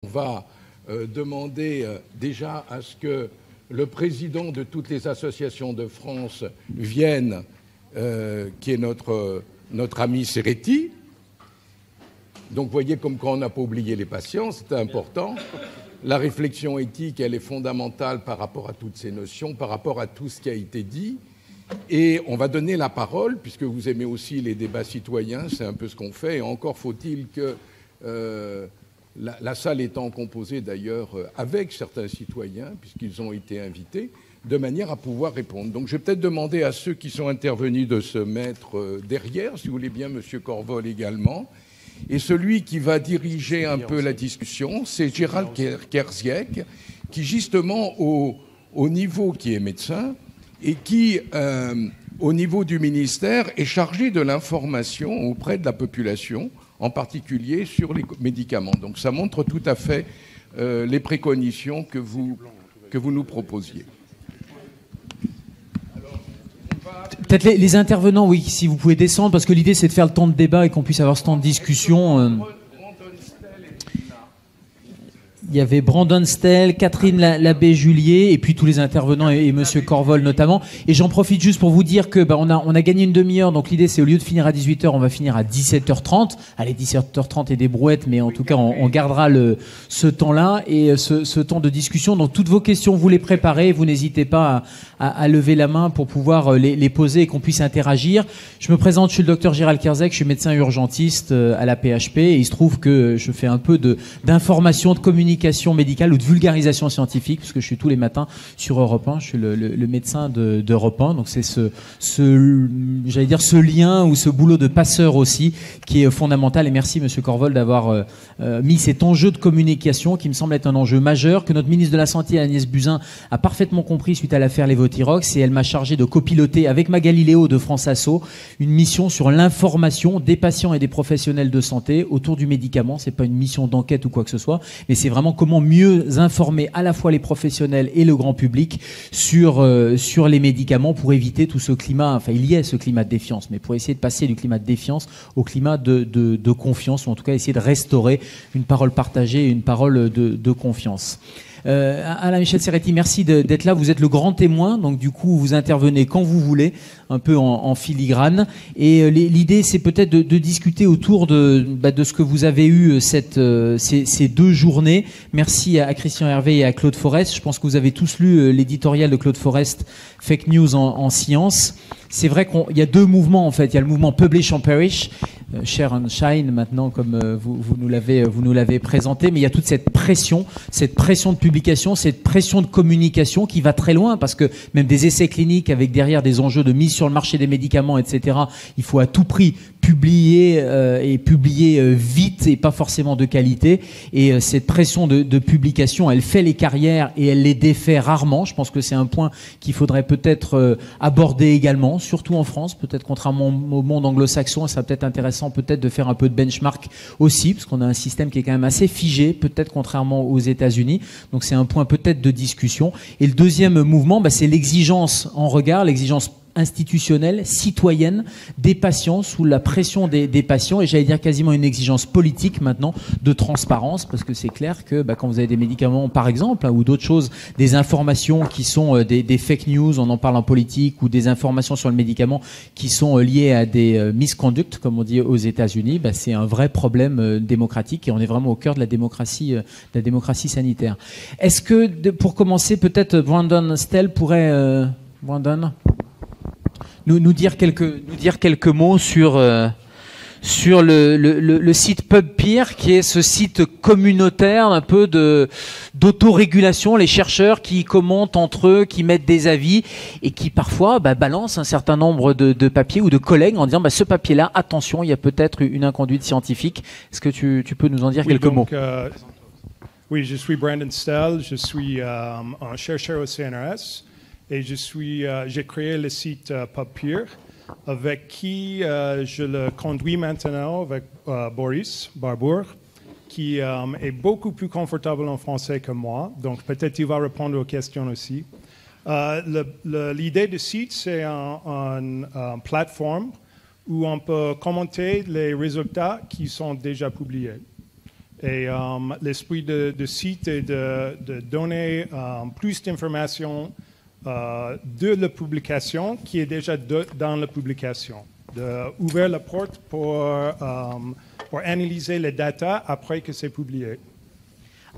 On va demander déjà à ce que le président de toutes les associations de France vienne, qui est notre ami Serretti. Donc, vous voyez comme quand on n'a pas oublié les patients, c'était important. La réflexion éthique, elle est fondamentale par rapport à toutes ces notions, par rapport à tout ce qui a été dit. Et on va donner la parole, puisque vous aimez aussi les débats citoyens, c'est un peu ce qu'on fait. Et encore faut-il que la salle étant composée d'ailleurs avec certains citoyens, puisqu'ils ont été invités, de manière à pouvoir répondre. Donc je vais peut-être demander à ceux qui sont intervenus de se mettre derrière, si vous voulez bien, M. Corvol également. Et celui qui va diriger un peu la discussion, c'est Gérald Kerziek, qui justement au niveau qui est médecin et qui, au niveau du ministère, est chargé de l'information auprès de la population, en particulier sur les médicaments. Donc ça montre tout à fait les préconitions que vous nous proposiez. Peut-être les intervenants, oui, si vous pouvez descendre, parce que l'idée c'est de faire le temps de débat et qu'on puisse avoir ce temps de discussion. Il y avait Brandon Stell, Catherine Labbé-Julier, et puis tous les intervenants et Monsieur Corvol notamment. Et j'en profite juste pour vous dire que on a gagné une demi-heure, donc l'idée c'est au lieu de finir à 18h, on va finir à 17h30. Allez, 17h30 et des brouettes, mais en tout cas on gardera ce temps-là et ce temps de discussion. Donc toutes vos questions, vous les préparez, vous n'hésitez pas à lever la main pour pouvoir les poser et qu'on puisse interagir. Je me présente, je suis le docteur Gérald Kerziek, je suis médecin urgentiste à la PHP et il se trouve que je fais un peu d'information, de communication médicale ou de vulgarisation scientifique, parce que je suis tous les matins sur Europe 1, je suis le médecin d'Europe 1, donc c'est j'allais dire ce lien ou ce boulot de passeur aussi qui est fondamental. Et merci Monsieur Corvol d'avoir mis cet enjeu de communication qui me semble être un enjeu majeur, que notre ministre de la Santé Agnès Buzyn a parfaitement compris suite à l'affaire Levothyrox, et elle m'a chargé de copiloter avec Magali Léo de France Asso une mission sur l'information des patients et des professionnels de santé autour du médicament. C'est pas une mission d'enquête ou quoi que ce soit, mais c'est vraiment comment mieux informer à la fois les professionnels et le grand public sur les médicaments pour éviter tout ce climat, enfin il y a ce climat de défiance, mais pour essayer de passer du climat de défiance au climat de confiance, ou en tout cas essayer de restaurer une parole partagée et une parole de confiance. Alain Michel Serretti, merci d'être là. Vous êtes le grand témoin, donc du coup vous intervenez quand vous voulez, un peu en filigrane. Et l'idée, c'est peut-être de discuter autour de ce que vous avez eu ces 2 journées. Merci à Christian Hervé et à Claude Forest. Je pense que vous avez tous lu l'éditorial de Claude Forest, Fake News en science. C'est vrai qu'il y a 2 mouvements en fait. Il y a le mouvement Publish and Perish, Share and Shine maintenant, comme vous nous l'avez présenté, mais il y a toute cette pression de publication, cette pression de communication qui va très loin, parce que même des essais cliniques avec derrière des enjeux de mise sur le marché des médicaments, etc., il faut à tout prix publier et publier vite et pas forcément de qualité. Et cette pression de publication, elle fait les carrières et elle les défait rarement. Je pense que c'est un point qu'il faudrait peut-être aborder également, surtout en France, peut-être contrairement au monde anglo-saxon. Ça va peut-être intéressant peut-être de faire un peu de benchmark aussi, parce qu'on a un système qui est quand même assez figé, peut-être contrairement aux États-Unis. Donc c'est un point peut-être de discussion. Et le deuxième mouvement, c'est l'exigence en regard, l'exigence institutionnelle, citoyenne des patients, sous la pression des patients, et j'allais dire quasiment une exigence politique maintenant de transparence, parce que c'est clair que quand vous avez des médicaments par exemple, ou d'autres choses, des informations qui sont des fake news, on en parle en politique, ou des informations sur le médicament qui sont liées à des misconducts, comme on dit aux États-Unis, c'est un vrai problème démocratique, et on est vraiment au cœur de la démocratie sanitaire. Est-ce que, pour commencer, peut-être Brandon Stell pourrait... Brandon nous dire quelques mots sur le site PubPeer, qui est ce site communautaire un peu d'autorégulation, les chercheurs qui commentent entre eux, qui mettent des avis et qui parfois balancent un certain nombre de papiers ou de collègues en disant ce papier-là, attention, il y a peut-être une inconduite scientifique. Est-ce que tu peux nous en dire quelques mots? Oui, je suis Brandon Stell, je suis un chercheur au CNRS. Et j'ai créé le site PubPeer, avec qui je le conduis maintenant avec Boris Barbour, qui est beaucoup plus confortable en français que moi. Donc peut-être il va répondre aux questions aussi. L'idée du site, c'est une plateforme où on peut commenter les résultats qui sont déjà publiés. Et l'esprit de site est de donner plus d'informations de la publication qui est déjà dans la publication. D'ouvrir la porte pour analyser les data après que c'est publié.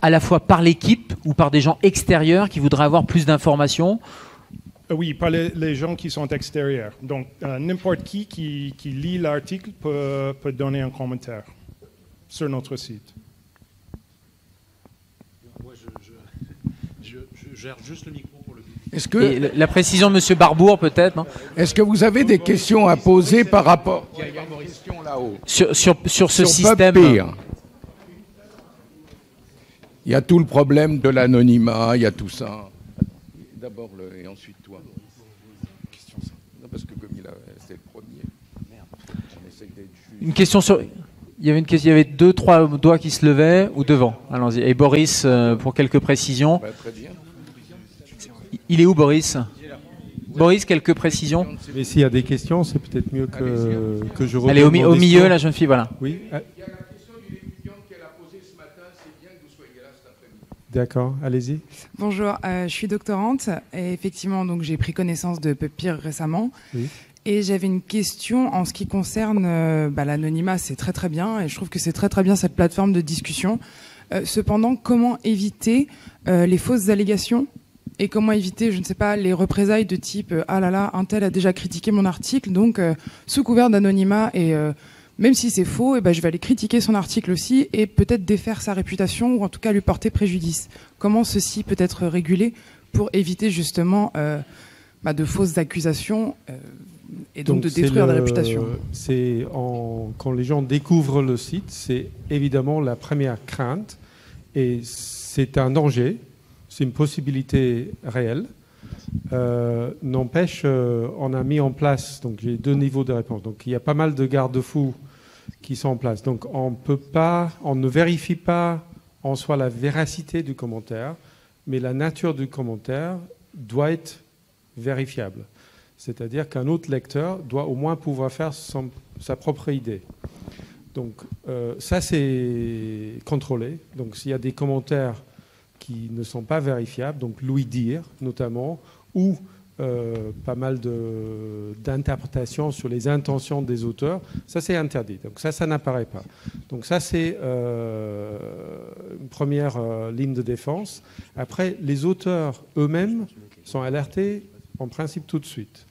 À la fois par l'équipe ou par des gens extérieurs qui voudraient avoir plus d'informations? Oui, par les gens qui sont extérieurs. Donc, n'importe qui lit l'article peut donner un commentaire sur notre site. Moi, je gère juste le micro pour le public. Est-ce que, Et la précision de M. Barbour, peut-être, non? est-ce que vous avez des questions à poser par rapport... Il y a une question là-haut. Sur ce Sur système. PubPeer. Il y a tout le problème de l'anonymat, il y a tout ça. D'abord et ensuite toi. Non, parce que comme c'est le premier. On essaye d'être juste. Une question sur. Il y avait 2-3 doigts qui se levaient, ou devant. Allons-y. Et Boris, pour quelques précisions. Bah, très bien. Il est où, Boris? Boris, quelques précisions. Mais s'il y a des questions, c'est peut-être mieux que je Elle est au redonne mon milieu, discours. la jeune fille, voilà. Oui. Il y a la question d'une étudiante qu'elle a posée ce matin, c'est bien que vous soyez là cet après-midi. D'accord, allez-y. Bonjour, je suis doctorante et effectivement donc j'ai pris connaissance de PubPeer récemment. Oui. Et j'avais une question en ce qui concerne l'anonymat, c'est très très bien et je trouve que c'est très très bien cette plateforme de discussion. Cependant, comment éviter les fausses allégations et comment éviter, je ne sais pas, les représailles de type ah là là, un tel a déjà critiqué mon article, donc sous couvert d'anonymat et même si c'est faux, je vais aller critiquer son article aussi et peut-être défaire sa réputation ou en tout cas lui porter préjudice. Comment ceci peut être régulé pour éviter justement de fausses accusations et donc de détruire la réputation? Quand les gens découvrent le site, c'est évidemment la première crainte et c'est un danger, c'est une possibilité réelle. N'empêche, on a mis en place, donc j'ai 2 niveaux de réponse. Donc il y a pas mal de garde-fous qui sont en place. Donc on ne vérifie pas en soi la véracité du commentaire, mais la nature du commentaire doit être vérifiable. C'est-à-dire qu'un autre lecteur doit au moins pouvoir faire sa propre idée. Donc ça c'est contrôlé. Donc s'il y a des commentaires qui ne sont pas vérifiables, donc l'ouï-dire notamment, ou pas mal d'interprétations sur les intentions des auteurs, ça c'est interdit. Donc ça n'apparaît pas. Donc ça c'est une première ligne de défense. Après, les auteurs eux-mêmes sont alertés en principe tout de suite.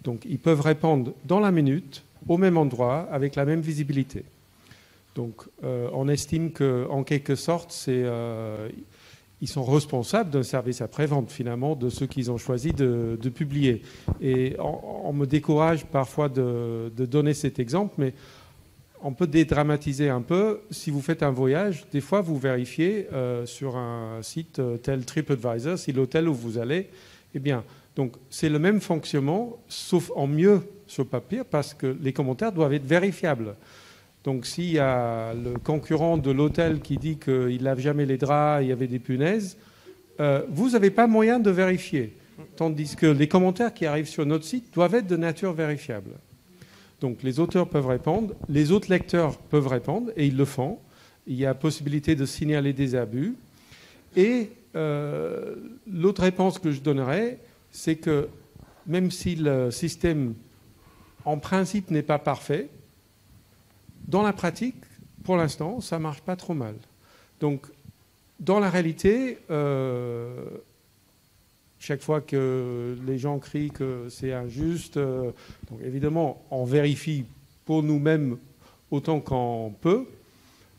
Donc ils peuvent répondre dans la minute, au même endroit, avec la même visibilité. Donc on estime qu'en quelque sorte, ils sont responsables d'un service après-vente, finalement, de ceux qu'ils ont choisi de publier. Et on me décourage parfois de donner cet exemple, mais on peut dédramatiser un peu. Si vous faites un voyage, des fois, vous vérifiez sur un site tel TripAdvisor, si l'hôtel où vous allez, eh bien, donc c'est le même fonctionnement, sauf en mieux sur papier, parce que les commentaires doivent être vérifiables. Donc s'il y a le concurrent de l'hôtel qui dit qu'il ne lave jamais les draps, il y avait des punaises, vous n'avez pas moyen de vérifier. Tandis que les commentaires qui arrivent sur notre site doivent être de nature vérifiable. Donc les auteurs peuvent répondre, les autres lecteurs peuvent répondre, et ils le font. Il y a possibilité de signaler des abus. Et l'autre réponse que je donnerais, c'est que même si le système, en principe, n'est pas parfait, dans la pratique, pour l'instant, ça ne marche pas trop mal. Donc, dans la réalité, chaque fois que les gens crient que c'est injuste, donc évidemment, on vérifie pour nous-mêmes autant qu'on peut,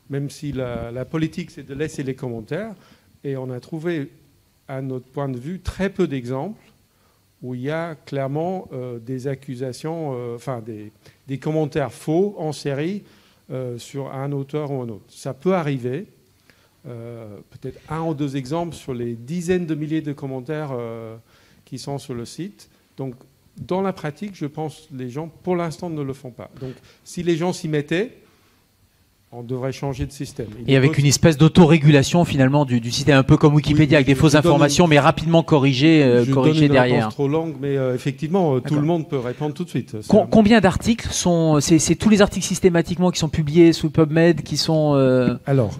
même si la politique, c'est de laisser les commentaires. Et on a trouvé, à notre point de vue, très peu d'exemples où il y a clairement des accusations, des commentaires faux en série sur un auteur ou un autre. Ça peut arriver, peut-être 1 ou 2 exemples sur les dizaines de milliers de commentaires qui sont sur le site. Donc, dans la pratique, je pense que les gens, pour l'instant, ne le font pas. Donc, si les gens s'y mettaient, on devrait changer de système. Et avec une espèce d'autorégulation finalement du système, un peu comme Wikipédia, avec des fausses informations, mais rapidement corrigées derrière. Je donne une réponse trop longue, mais effectivement, tout le monde peut répondre tout de suite. Combien d'articles sont... C'est tous les articles systématiquement qui sont publiés sous PubMed, qui sont... Alors,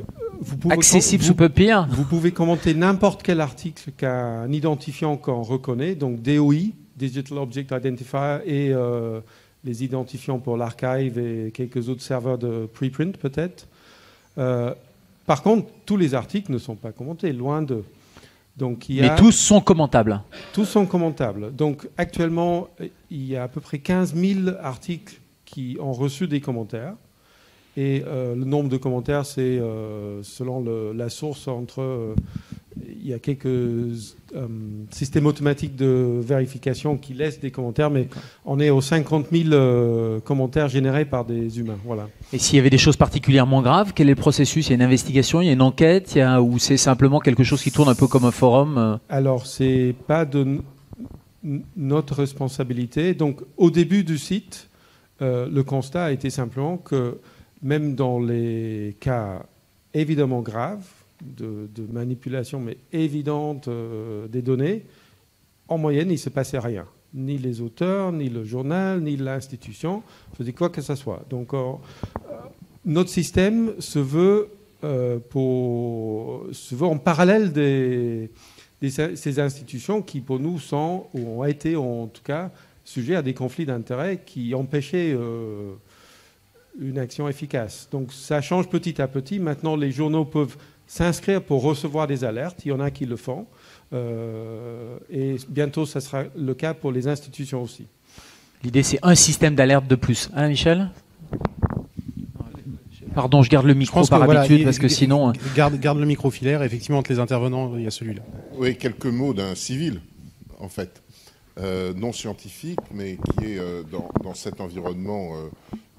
accessible sous Puppepeer. Vous pouvez commenter n'importe quel article qu'un identifiant qu'on reconnaît, donc DOI, Digital Object Identifier, et les identifiants pour l'archive et quelques autres serveurs de preprint peut-être. Par contre, tous les articles ne sont pas commentés, loin d'eux. Donc, mais tous sont commentables. Tous sont commentables. Donc actuellement, il y a à peu près 15 000 articles qui ont reçu des commentaires. Et le nombre de commentaires, c'est selon la source entre... il y a quelques systèmes automatiques de vérification qui laissent des commentaires, mais on est aux 50 000 commentaires générés par des humains. Voilà. Et s'il y avait des choses particulièrement graves, quel est le processus? Il y a une investigation, il y a une enquête, ou c'est simplement quelque chose qui tourne un peu comme un forum? Alors, c'est pas de notre responsabilité. Donc, au début du site, le constat a été simplement que même dans les cas évidemment graves, de manipulation, mais évidente des données, en moyenne, il ne se passait rien. Ni les auteurs, ni le journal, ni l'institution faisaient quoi que ce soit. Donc, notre système se veut en parallèle ces institutions qui, pour nous, sont, ou ont été, en tout cas, sujets à des conflits d'intérêts qui empêchaient une action efficace. Donc, ça change petit à petit. Maintenant, les journaux peuvent s'inscrire pour recevoir des alertes. Il y en a qui le font. Et bientôt, ça sera le cas pour les institutions aussi. L'idée, c'est un système d'alerte de plus. Hein, Michel ? Pardon, je garde le micro par habitude, parce que sinon... Garde le micro filaire. Effectivement, entre les intervenants, il y a celui-là. Oui, quelques mots d'un civil, en fait. Non scientifique, mais qui est dans cet environnement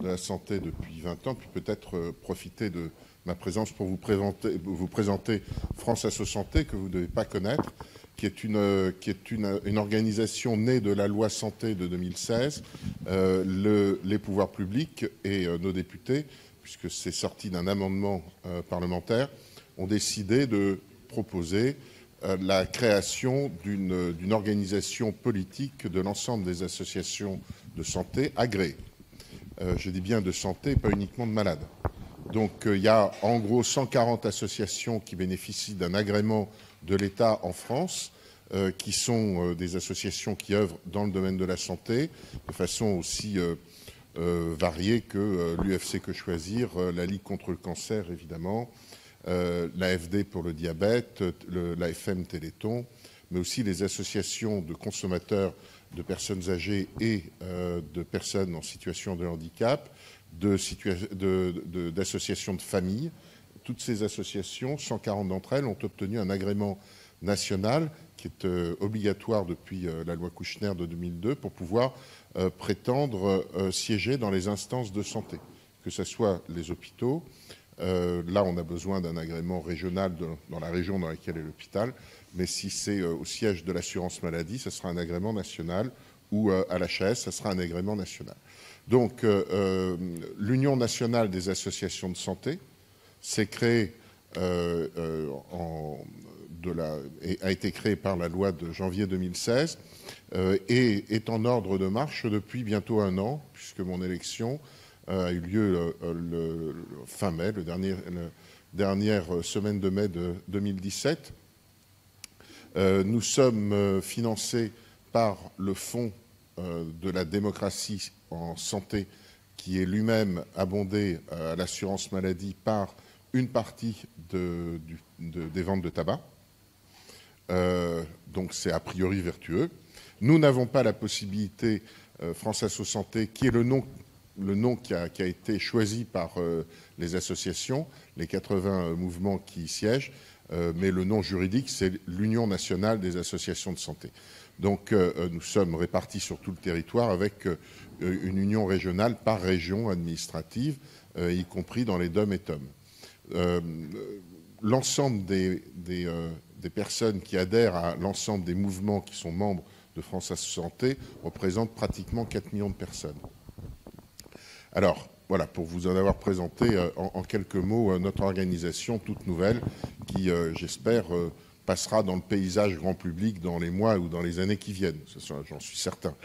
de la santé depuis 20 ans, puis peut-être profiter de ma présence pour vous présenter France Asso Santé, que vous ne devez pas connaître, qui est une organisation née de la loi santé de 2016. Les pouvoirs publics et nos députés, puisque c'est sorti d'un amendement parlementaire, ont décidé de proposer la création d'une organisation politique de l'ensemble des associations de santé agréées. Je dis bien de santé, pas uniquement de malades. Donc il y a en gros 140 associations qui bénéficient d'un agrément de l'État en France, qui sont des associations qui œuvrent dans le domaine de la santé, de façon aussi variée que l'UFC Que Choisir, la Ligue contre le cancer évidemment, l'AFD pour le diabète, l'AFM Téléthon, mais aussi les associations de consommateurs de personnes âgées et de personnes en situation de handicap, d'associations de familles. Toutes ces associations, 140 d'entre elles, ont obtenu un agrément national qui est obligatoire depuis la loi Kouchner de 2002 pour pouvoir prétendre siéger dans les instances de santé, que ce soit les hôpitaux. Là, on a besoin d'un agrément régional dans la région dans laquelle est l'hôpital, mais si c'est au siège de l'assurance maladie, ce sera un agrément national, ou à l'HAS, ce sera un agrément national. Donc, l'Union nationale des associations de santé s'est créée a été créée par la loi de janvier 2016 et est en ordre de marche depuis bientôt un an, puisque mon élection a eu lieu fin mai, la dernière semaine de mai de 2017. Nous sommes financés par le Fonds de la démocratie en santé, qui est lui-même abondé à l'assurance maladie par une partie des ventes de tabac. Donc c'est a priori vertueux. Nous n'avons pas la possibilité, France Asso Santé, qui est le nom qui a été choisi par les associations, les 80 mouvements qui y siègent, mais le nom juridique, c'est l'Union nationale des associations de santé. Donc nous sommes répartis sur tout le territoire avec une union régionale par région administrative, y compris dans les DOM et TOM. L'ensemble des personnes qui adhèrent à l'ensemble des mouvements qui sont membres de France Asso Santé représentent pratiquement 4 millions de personnes. Alors, voilà, pour vous en avoir présenté en quelques mots notre organisation toute nouvelle qui, j'espère, passera dans le paysage grand public dans les mois ou dans les années qui viennent, j'en suis certain,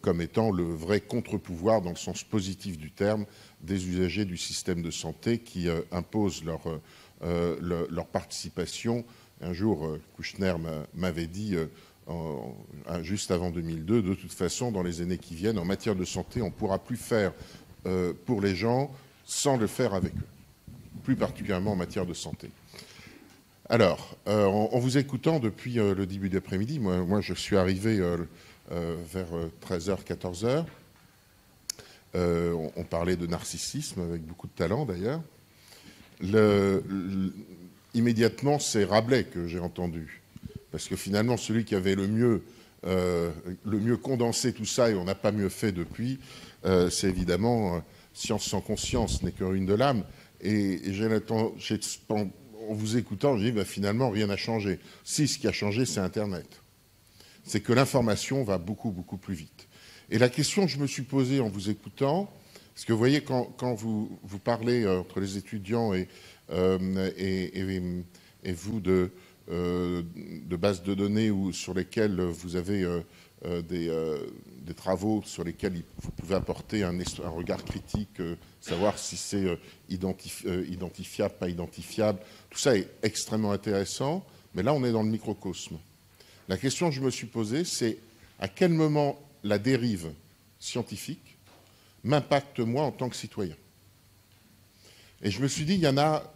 comme étant le vrai contre-pouvoir dans le sens positif du terme des usagers du système de santé qui imposent leur participation. Un jour, Kouchner m'avait dit, juste avant 2002, de toute façon, dans les années qui viennent, en matière de santé, on ne pourra plus faire pour les gens sans le faire avec eux, plus particulièrement en matière de santé. Alors, en vous écoutant depuis le début d'après-midi, moi je suis arrivé vers 13h, 14h. On parlait de narcissisme avec beaucoup de talent d'ailleurs. Immédiatement, c'est Rabelais que j'ai entendu. Parce que finalement, celui qui avait le mieux condensé tout ça, et on n'a pas mieux fait depuis, c'est évidemment Science sans conscience n'est que ruine de l'âme. Et en vous écoutant, j'ai dit finalement, rien n'a changé. Si, ce qui a changé, c'est Internet. C'est que l'information va beaucoup, beaucoup plus vite. Et la question que je me suis posée en vous écoutant, parce que vous voyez, quand vous parlez entre les étudiants et vous de bases de données sur lesquelles vous avez des travaux sur lesquels vous pouvez apporter un regard critique, savoir si c'est identifiable, pas identifiable, tout ça est extrêmement intéressant, mais là on est dans le microcosme. La question que je me suis posée, c'est à quel moment la dérive scientifique m'impacte moi en tant que citoyen. Et je me suis dit, il y en a,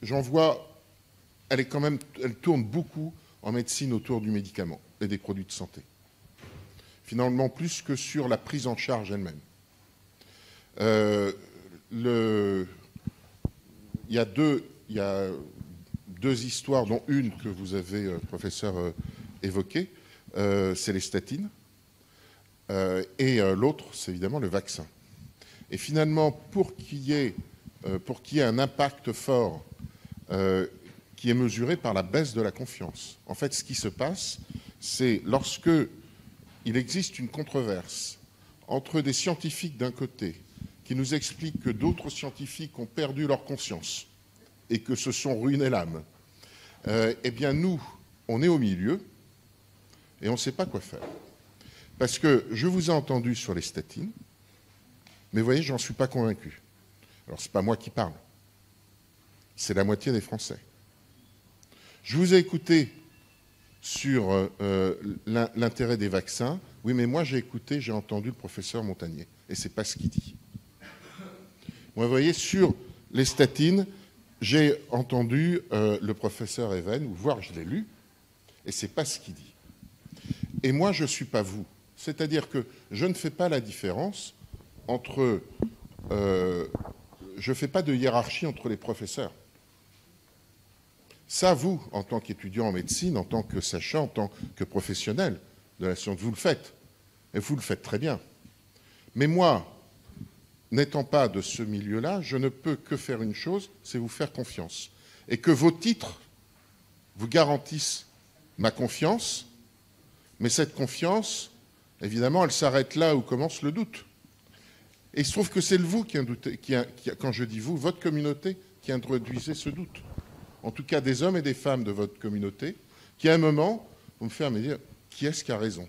j'en vois, elle tourne beaucoup en médecine autour du médicament et des produits de santé. Finalement, plus que sur la prise en charge elle-même. Il y a deux histoires, dont une que vous avez, professeur, évoquée, c'est les statines. Et l'autre, c'est évidemment le vaccin. Et finalement, pour qu'il y ait un impact fort qui est mesuré par la baisse de la confiance. En fait, ce qui se passe, c'est lorsque il existe une controverse entre des scientifiques d'un côté qui nous expliquent que d'autres scientifiques ont perdu leur conscience et que se sont ruinés l'âme, eh bien nous, on est au milieu et on ne sait pas quoi faire. Parce que je vous ai entendu sur les statines, mais vous voyez, je n'en suis pas convaincu. Alors, ce n'est pas moi qui parle. C'est la moitié des Français. Je vous ai écouté sur l'intérêt des vaccins. Oui, mais moi, j'ai entendu le professeur Montagnier, et ce n'est pas ce qu'il dit. Moi, vous voyez, sur les statines, j'ai entendu le professeur Even, ou voire je l'ai lu, et ce n'est pas ce qu'il dit. Et moi, je ne suis pas vous. C'est-à-dire que je ne fais pas la différence entre... je ne fais pas de hiérarchie entre les professeurs. Ça, vous, en tant qu'étudiant en médecine, en tant que sachant, en tant que professionnel de la science, vous le faites. Et vous le faites très bien. Mais moi, n'étant pas de ce milieu-là, je ne peux que faire une chose, c'est vous faire confiance. Et que vos titres vous garantissent ma confiance, mais cette confiance, évidemment, elle s'arrête là où commence le doute. Et il se trouve que c'est le vous qui quand je dis vous, votre communauté, qui introduisez ce doute. En tout cas, des hommes et des femmes de votre communauté, qui à un moment vont me faire me dire, qui est-ce qui a raison?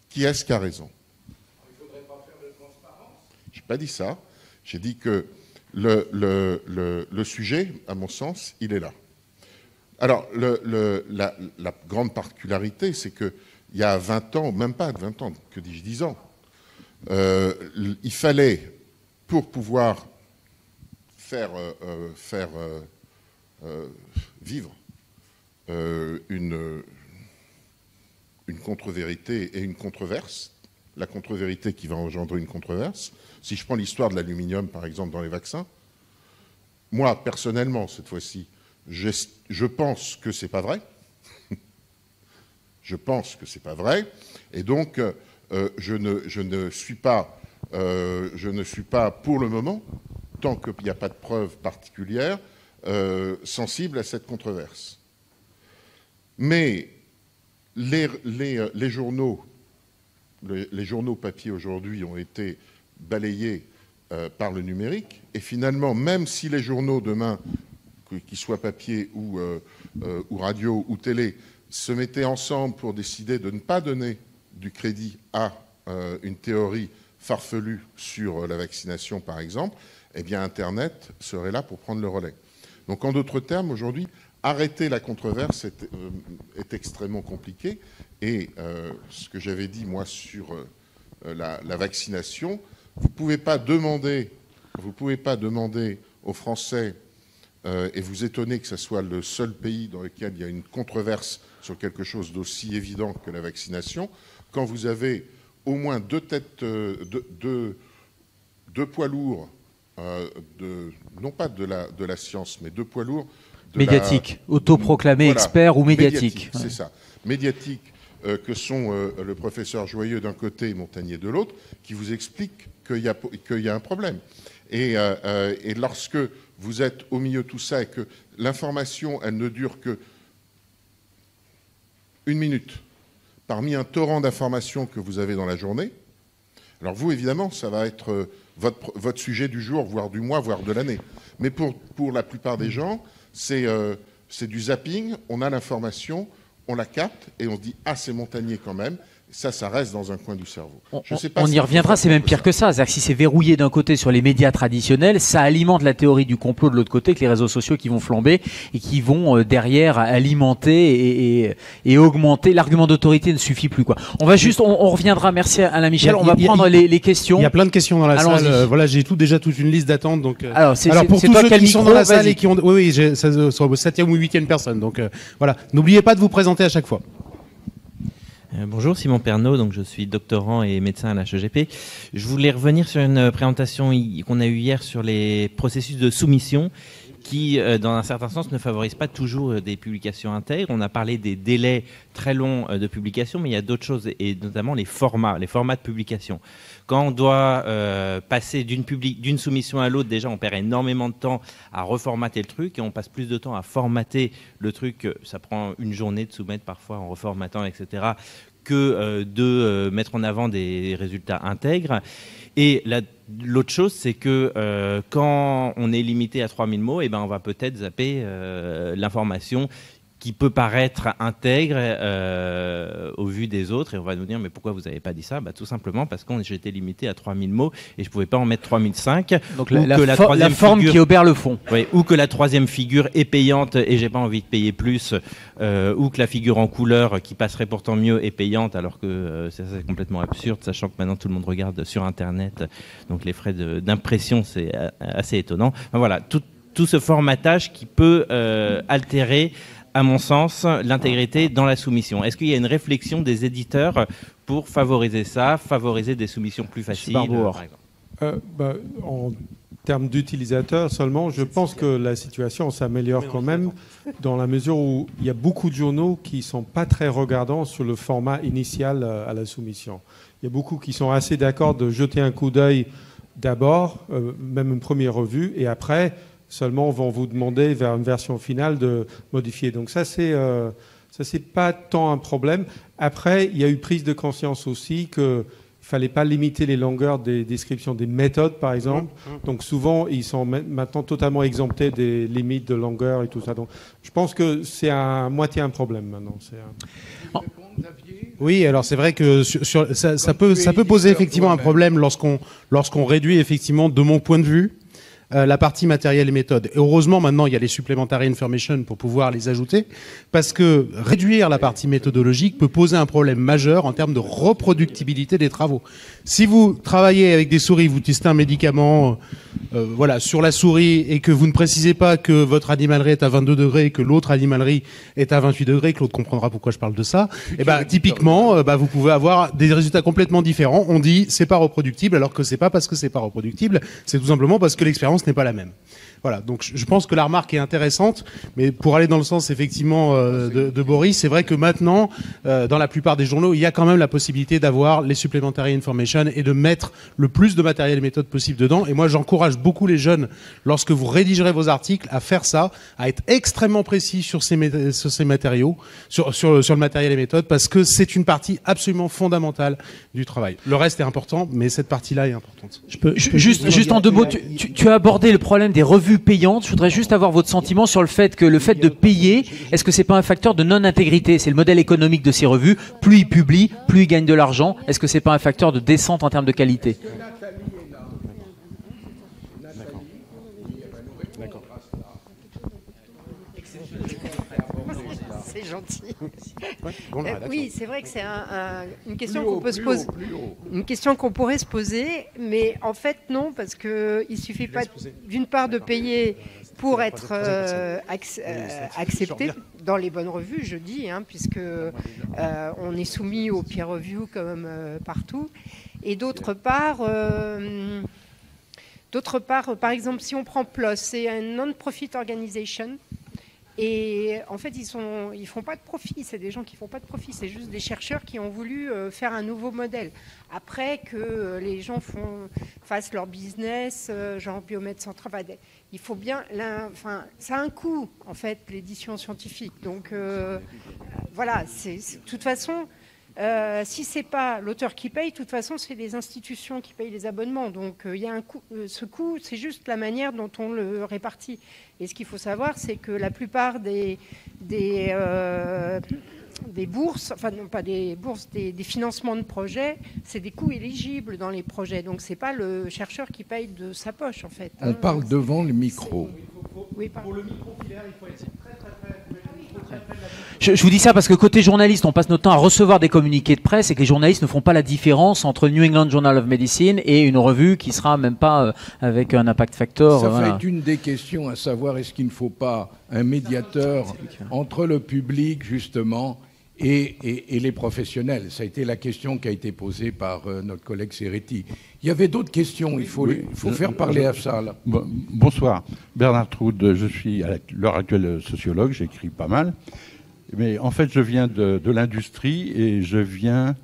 Qui est-ce qui a raison? Il ne faudrait pas faire de transparence. Je n'ai pas dit ça. J'ai dit que le sujet, à mon sens, il est là. Alors, la grande particularité, c'est qu'il y a 20 ans, même pas 20 ans, que dis-je, 10 ans, il fallait, pour pouvoir faire vivre une contre-vérité et une controverse, la contre-vérité qui va engendrer une controverse. Si je prends l'histoire de l'aluminium, par exemple, dans les vaccins, moi, personnellement, cette fois-ci, je pense que ce n'est pas vrai. Je pense que ce n'est pas vrai. Et donc, je ne suis pas, pour le moment, tant qu'il n'y a pas de preuve particulière, sensible à cette controverse. Mais les journaux papier aujourd'hui ont été balayés par le numérique. Et finalement, même si les journaux demain, qu'ils soient papier ou radio ou télé, se mettaient ensemble pour décider de ne pas donner du crédit à une théorie farfelue sur la vaccination, par exemple, eh bien, Internet serait là pour prendre le relais. Donc en d'autres termes, aujourd'hui, arrêter la controverse est extrêmement compliqué. Et ce que j'avais dit, moi, sur la vaccination, vous ne pouvez pas demander aux Français, et vous étonner que ce soit le seul pays dans lequel il y a une controverse sur quelque chose d'aussi évident que la vaccination, quand vous avez au moins deux poids lourds, non pas de la science, mais deux poids lourds. Médiatique, autoproclamé voilà, expert ou médiatique. C'est ça, médiatique, que sont le professeur Joyeux d'un côté et Montagnier de l'autre, qui vous expliquent qu'il y a un problème. Et lorsque vous êtes au milieu de tout ça et que l'information, elle ne dure que 1 minute parmi un torrent d'informations que vous avez dans la journée, alors vous, évidemment, ça va être votre sujet du jour, voire du mois, voire de l'année. Mais pour la plupart des gens, c'est du zapping, on a l'information, on la capte et on se dit « Ah, c'est Montagnier quand même ». Ça reste dans un coin du cerveau. On y reviendra, c'est même pire que ça. C'est-à-dire que si c'est verrouillé d'un côté sur les médias traditionnels, ça alimente la théorie du complot de l'autre côté, avec les réseaux sociaux qui vont flamber et qui vont derrière alimenter et augmenter. L'argument d'autorité ne suffit plus, quoi. On va juste, on reviendra. Merci Alain Michel. On va prendre les questions. Il y a plein de questions dans la salle. Voilà, j'ai déjà toute une liste d'attente. Donc, alors pour tous ceux qui sont dans la salle et qui ont, oui, ça sera au 7e ou 8e personne. Donc voilà, n'oubliez pas de vous présenter à chaque fois. Bonjour, Simon Pernaud, donc je suis doctorant et médecin à l'HEGP. Je voulais revenir sur une présentation qu'on a eue hier sur les processus de soumission qui, dans un certain sens, ne favorisent pas toujours des publications intègres. On a parlé des délais très longs de publication, mais il y a d'autres choses, et notamment les formats de publication. Quand on doit passer d'une soumission à l'autre, déjà on perd énormément de temps à reformater le truc, et on passe plus de temps à formater le truc, ça prend une journée de soumettre parfois en reformatant, etc., que de mettre en avant des résultats intègres. Et l'autre chose, c'est que quand on est limité à 3000 mots, on va peut-être zapper l'information qui peut paraître intègre au vu des autres, et on va nous dire mais pourquoi vous n'avez pas dit ça? Tout simplement parce que j'étais limité à 3000 mots et je ne pouvais pas en mettre 3005. Donc la forme qui obère le fond. Oui, ou que la troisième figure est payante et j'ai pas envie de payer plus, ou que la figure en couleur qui passerait pourtant mieux est payante, alors que c'est complètement absurde, sachant que maintenant tout le monde regarde sur Internet, donc les frais d'impression c'est assez étonnant. Voilà, tout ce formatage qui peut altérer, à mon sens, l'intégrité dans la soumission. Est-ce qu'il y a une réflexion des éditeurs pour favoriser ça, favoriser des soumissions plus faciles, par exemple? En termes d'utilisateurs seulement, je pense que la situation s'améliore quand même, dans la mesure où il y a beaucoup de journaux qui ne sont pas très regardants sur le format initial à la soumission. Il y a beaucoup qui sont assez d'accord de jeter un coup d'œil d'abord, même une première revue, et après seulement vont vous demander vers une version finale de modifier. Donc ça c'est pas tant un problème. Après, il y a eu prise de conscience aussi qu'il fallait pas limiter les longueurs des descriptions des méthodes, par exemple. Donc souvent, ils sont maintenant totalement exemptés des limites de longueur et tout ça. Donc je pense que c'est à moitié un problème maintenant. Oui, alors c'est vrai que ça peut poser effectivement un problème lorsqu'on réduit effectivement, de mon point de vue, la partie matériel et méthode. Et heureusement, maintenant, il y a les supplementary information pour pouvoir les ajouter, parce que réduire la partie méthodologique peut poser un problème majeur en termes de reproductibilité des travaux. Si vous travaillez avec des souris, vous testez un médicament sur la souris, et que vous ne précisez pas que votre animalerie est à 22 degrés, que l'autre animalerie est à 28 degrés, que l'autre comprendra pourquoi je parle de ça, et typiquement, vous pouvez avoir des résultats complètement différents. On dit c'est pas reproductible, alors que c'est pas parce que c'est pas reproductible, c'est tout simplement parce que l'expérience n'est pas la même. Voilà, donc je pense que la remarque est intéressante, mais pour aller dans le sens effectivement de Boris, c'est vrai que maintenant, dans la plupart des journaux, il y a quand même la possibilité d'avoir les supplementary information et de mettre le plus de matériel et méthodes possible dedans. Et moi, j'encourage beaucoup les jeunes, lorsque vous rédigerez vos articles, à faire ça, à être extrêmement précis sur ces matériaux, sur le matériel et méthodes, parce que c'est une partie absolument fondamentale du travail. Le reste est important, mais cette partie-là est importante. Juste en deux mots, tu as abordé le problème des revues payantes. Je voudrais juste avoir votre sentiment sur le fait de payer, est-ce que c'est pas un facteur de non-intégrité? C'est le modèle économique de ces revues. Plus ils publient, plus ils gagnent de l'argent. Est-ce que c'est pas un facteur de descente en termes de qualité? C'est gentil. Bon, oui, c'est vrai que c'est une question qu'on peut se poser. Une question qu'on pourrait se poser, mais en fait non, parce qu'il ne suffit pas d'une part de payer pour être accepté dans les bonnes revues, je dis, puisque on est soumis au peer review comme partout. Et d'autre part, par exemple, si on prend PLOS, c'est un non-profit organization. Et en fait, ils font pas de profit. C'est des gens qui font pas de profit. C'est juste des chercheurs qui ont voulu faire un nouveau modèle. Après que les gens fassent leur business, genre Biomède Centre, il faut bien... ça a un coût, en fait, l'édition scientifique. Donc, voilà. De toute façon... si c'est pas l'auteur qui paye, de toute façon, c'est les institutions qui payent les abonnements. Donc, il y a un coût. Ce coût, c'est juste la manière dont on le répartit. Et ce qu'il faut savoir, c'est que la plupart des bourses, enfin non pas des bourses, des financements de projets, c'est des coûts éligibles dans les projets. Donc, c'est pas le chercheur qui paye de sa poche, en fait. On parle devant le micro. Oui, pour le micro filaire, il faut être très très près. Je vous dis ça parce que côté journaliste, on passe notre temps à recevoir des communiqués de presse et que les journalistes ne font pas la différence entre New England Journal of Medicine et une revue qui sera même pas avec un impact factor. Ça fait une des questions, à savoir est-ce qu'il ne faut pas un médiateur entre le public justement et les professionnels. Ça a été la question qui a été posée par notre collègue Serretti. Il y avait d'autres questions, il faut faire parler à ça. Là. Bonsoir, Bernard Troude, je suis à l'heure actuelle sociologue, j'écris pas mal. Mais en fait, je viens de l'industrie et je viens...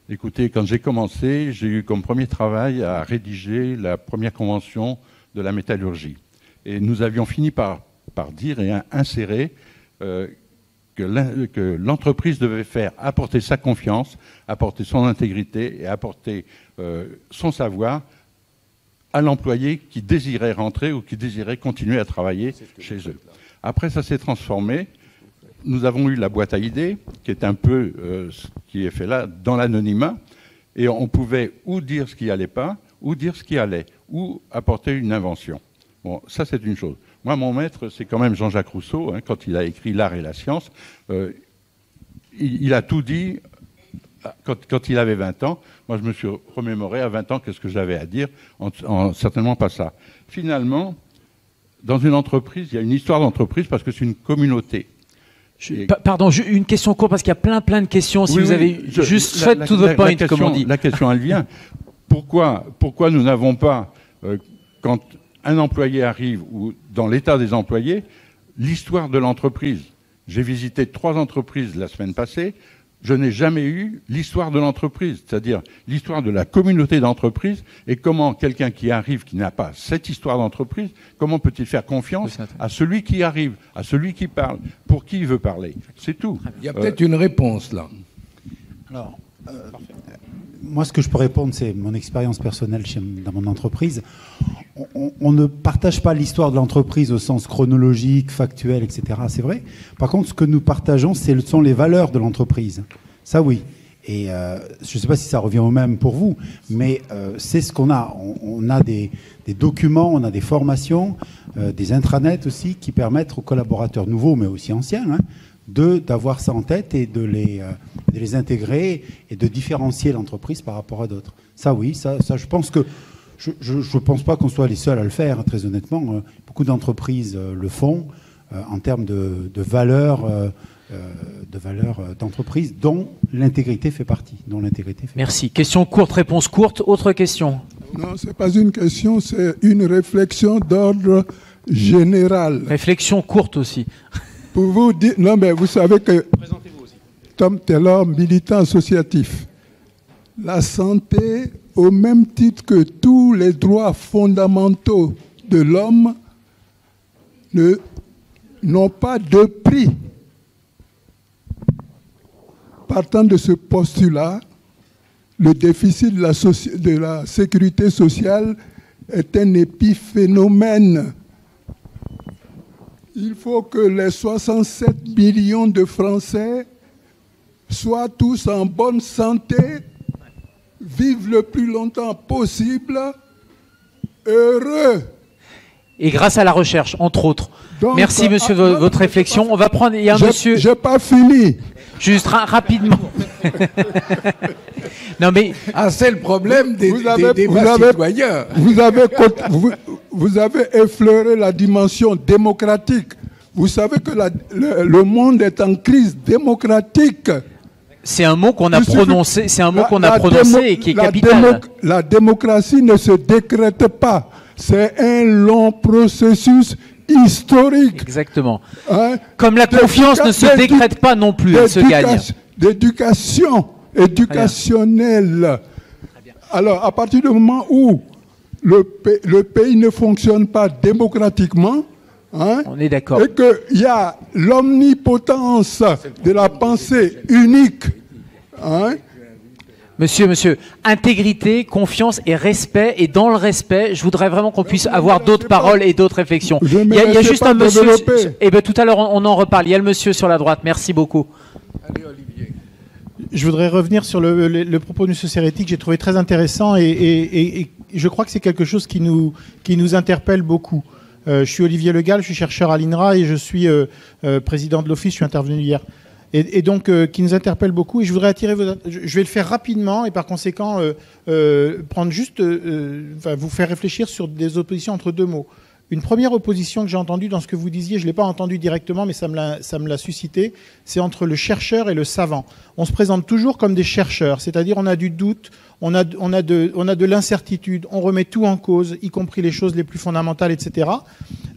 Écoutez, quand j'ai commencé, j'ai eu comme premier travail à rédiger la première convention de la métallurgie. Et nous avions fini par dire et insérer que l'entreprise devait apporter sa confiance, apporter son intégrité et apporter son savoir à l'employé qui désirait rentrer ou qui désirait continuer à travailler chez eux. Après, ça s'est transformé. Nous avons eu la boîte à idées, qui est un peu ce qui est fait là, dans l'anonymat, et on pouvait ou dire ce qui n'allait pas, ou dire ce qui allait, ou apporter une invention. Bon, ça c'est une chose. Moi, mon maître, c'est quand même Jean-Jacques Rousseau, quand il a écrit L'art et la science. Il a tout dit quand il avait 20 ans. Moi, je me suis remémoré à 20 ans qu'est-ce que j'avais à dire, certainement pas ça. Finalement, dans une entreprise, il y a une histoire d'entreprise parce que c'est une communauté. Pardon, une question courte parce qu'il y a plein de questions. Si vous avez juste straight to the point, comme on dit. La question, elle vient. Pourquoi nous n'avons pas, quand un employé arrive ou dans l'état des employés, l'histoire de l'entreprise? J'ai visité 3 entreprises la semaine passée. Je n'ai jamais eu l'histoire de l'entreprise, c'est-à-dire l'histoire de la communauté d'entreprise et comment quelqu'un qui arrive, qui n'a pas cette histoire d'entreprise, comment peut-il faire confiance à celui qui arrive, à celui qui parle, pour qui il veut parler. C'est tout. Il y a peut-être une réponse là. Alors, moi ce que je peux répondre, c'est mon expérience personnelle dans mon entreprise. On ne partage pas l'histoire de l'entreprise au sens chronologique, factuel, etc. C'est vrai. Par contre, ce que nous partageons, ce sont les valeurs de l'entreprise. Ça, oui. Et je ne sais pas si ça revient au même pour vous, mais c'est ce qu'on a. On a des documents, on a des formations, des intranets aussi qui permettent aux collaborateurs nouveaux, mais aussi anciens, d'avoir ça en tête et de les intégrer et de différencier l'entreprise par rapport à d'autres. Ça, oui. Ça, je pense que je ne pense pas qu'on soit les seuls à le faire, très honnêtement. Beaucoup d'entreprises le font en termes de valeurs d'entreprise, dont l'intégrité fait partie. Merci. Question courte, réponse courte. Autre question? Non, ce n'est pas une question, c'est une réflexion d'ordre général. Réflexion courte aussi. Pour vous dire, non, mais vous savez que Tom Taylor, militant associatif, la santé, au même titre que tous les droits fondamentaux de l'homme, n'ont pas de prix. Partant de ce postulat, le déficit de la sécurité sociale est un épiphénomène. Il faut que les 67 millions de Français soient tous en bonne santé, vivent le plus longtemps possible, heureux. Et grâce à la recherche, entre autres. Donc, Merci, monsieur, votre réflexion. On va prendre. Il y a un monsieur. J'ai pas fini. Juste rapidement. Non mais c'est le problème des citoyens. Vous avez effleuré la dimension démocratique. Vous savez que le monde est en crise démocratique. C'est un mot qu'on a prononcé. C'est un mot qu'on a prononcé et qui est capital. La démocratie ne se décrète pas. C'est un long processus historique. Exactement. Comme la confiance ne se décrète pas non plus, elle se gagne. D'éducation éducationnelle. Alors, à partir du moment où le pays ne fonctionne pas démocratiquement, on est d'accord. Et qu'il y a l'omnipotence de la pensée unique. Monsieur, intégrité, confiance et respect. Et dans le respect, je voudrais vraiment qu'on puisse avoir d'autres paroles et d'autres réflexions. Il y a juste un monsieur. Et ben tout à l'heure, on en reparle. Il y a le monsieur sur la droite. Merci beaucoup. Allez, Olivier. Je voudrais revenir sur le propos de M. Serretti que j'ai trouvé très intéressant et je crois que c'est quelque chose qui nous interpelle beaucoup. Je suis Olivier Legal, je suis chercheur à l'INRA et je suis président de l'Office, je suis intervenu hier. Et donc, qui nous interpelle beaucoup. Et je voudrais attirer je vais le faire rapidement et par conséquent, prendre juste, vous faire réfléchir sur des oppositions entre deux mots. Une première opposition que j'ai entendue dans ce que vous disiez, je ne l'ai pas entendu directement, mais ça me l'a suscité, c'est entre le chercheur et le savant. On se présente toujours comme des chercheurs, c'est-à-dire on a du doute, on a de l'incertitude, on remet tout en cause, y compris les choses les plus fondamentales, etc.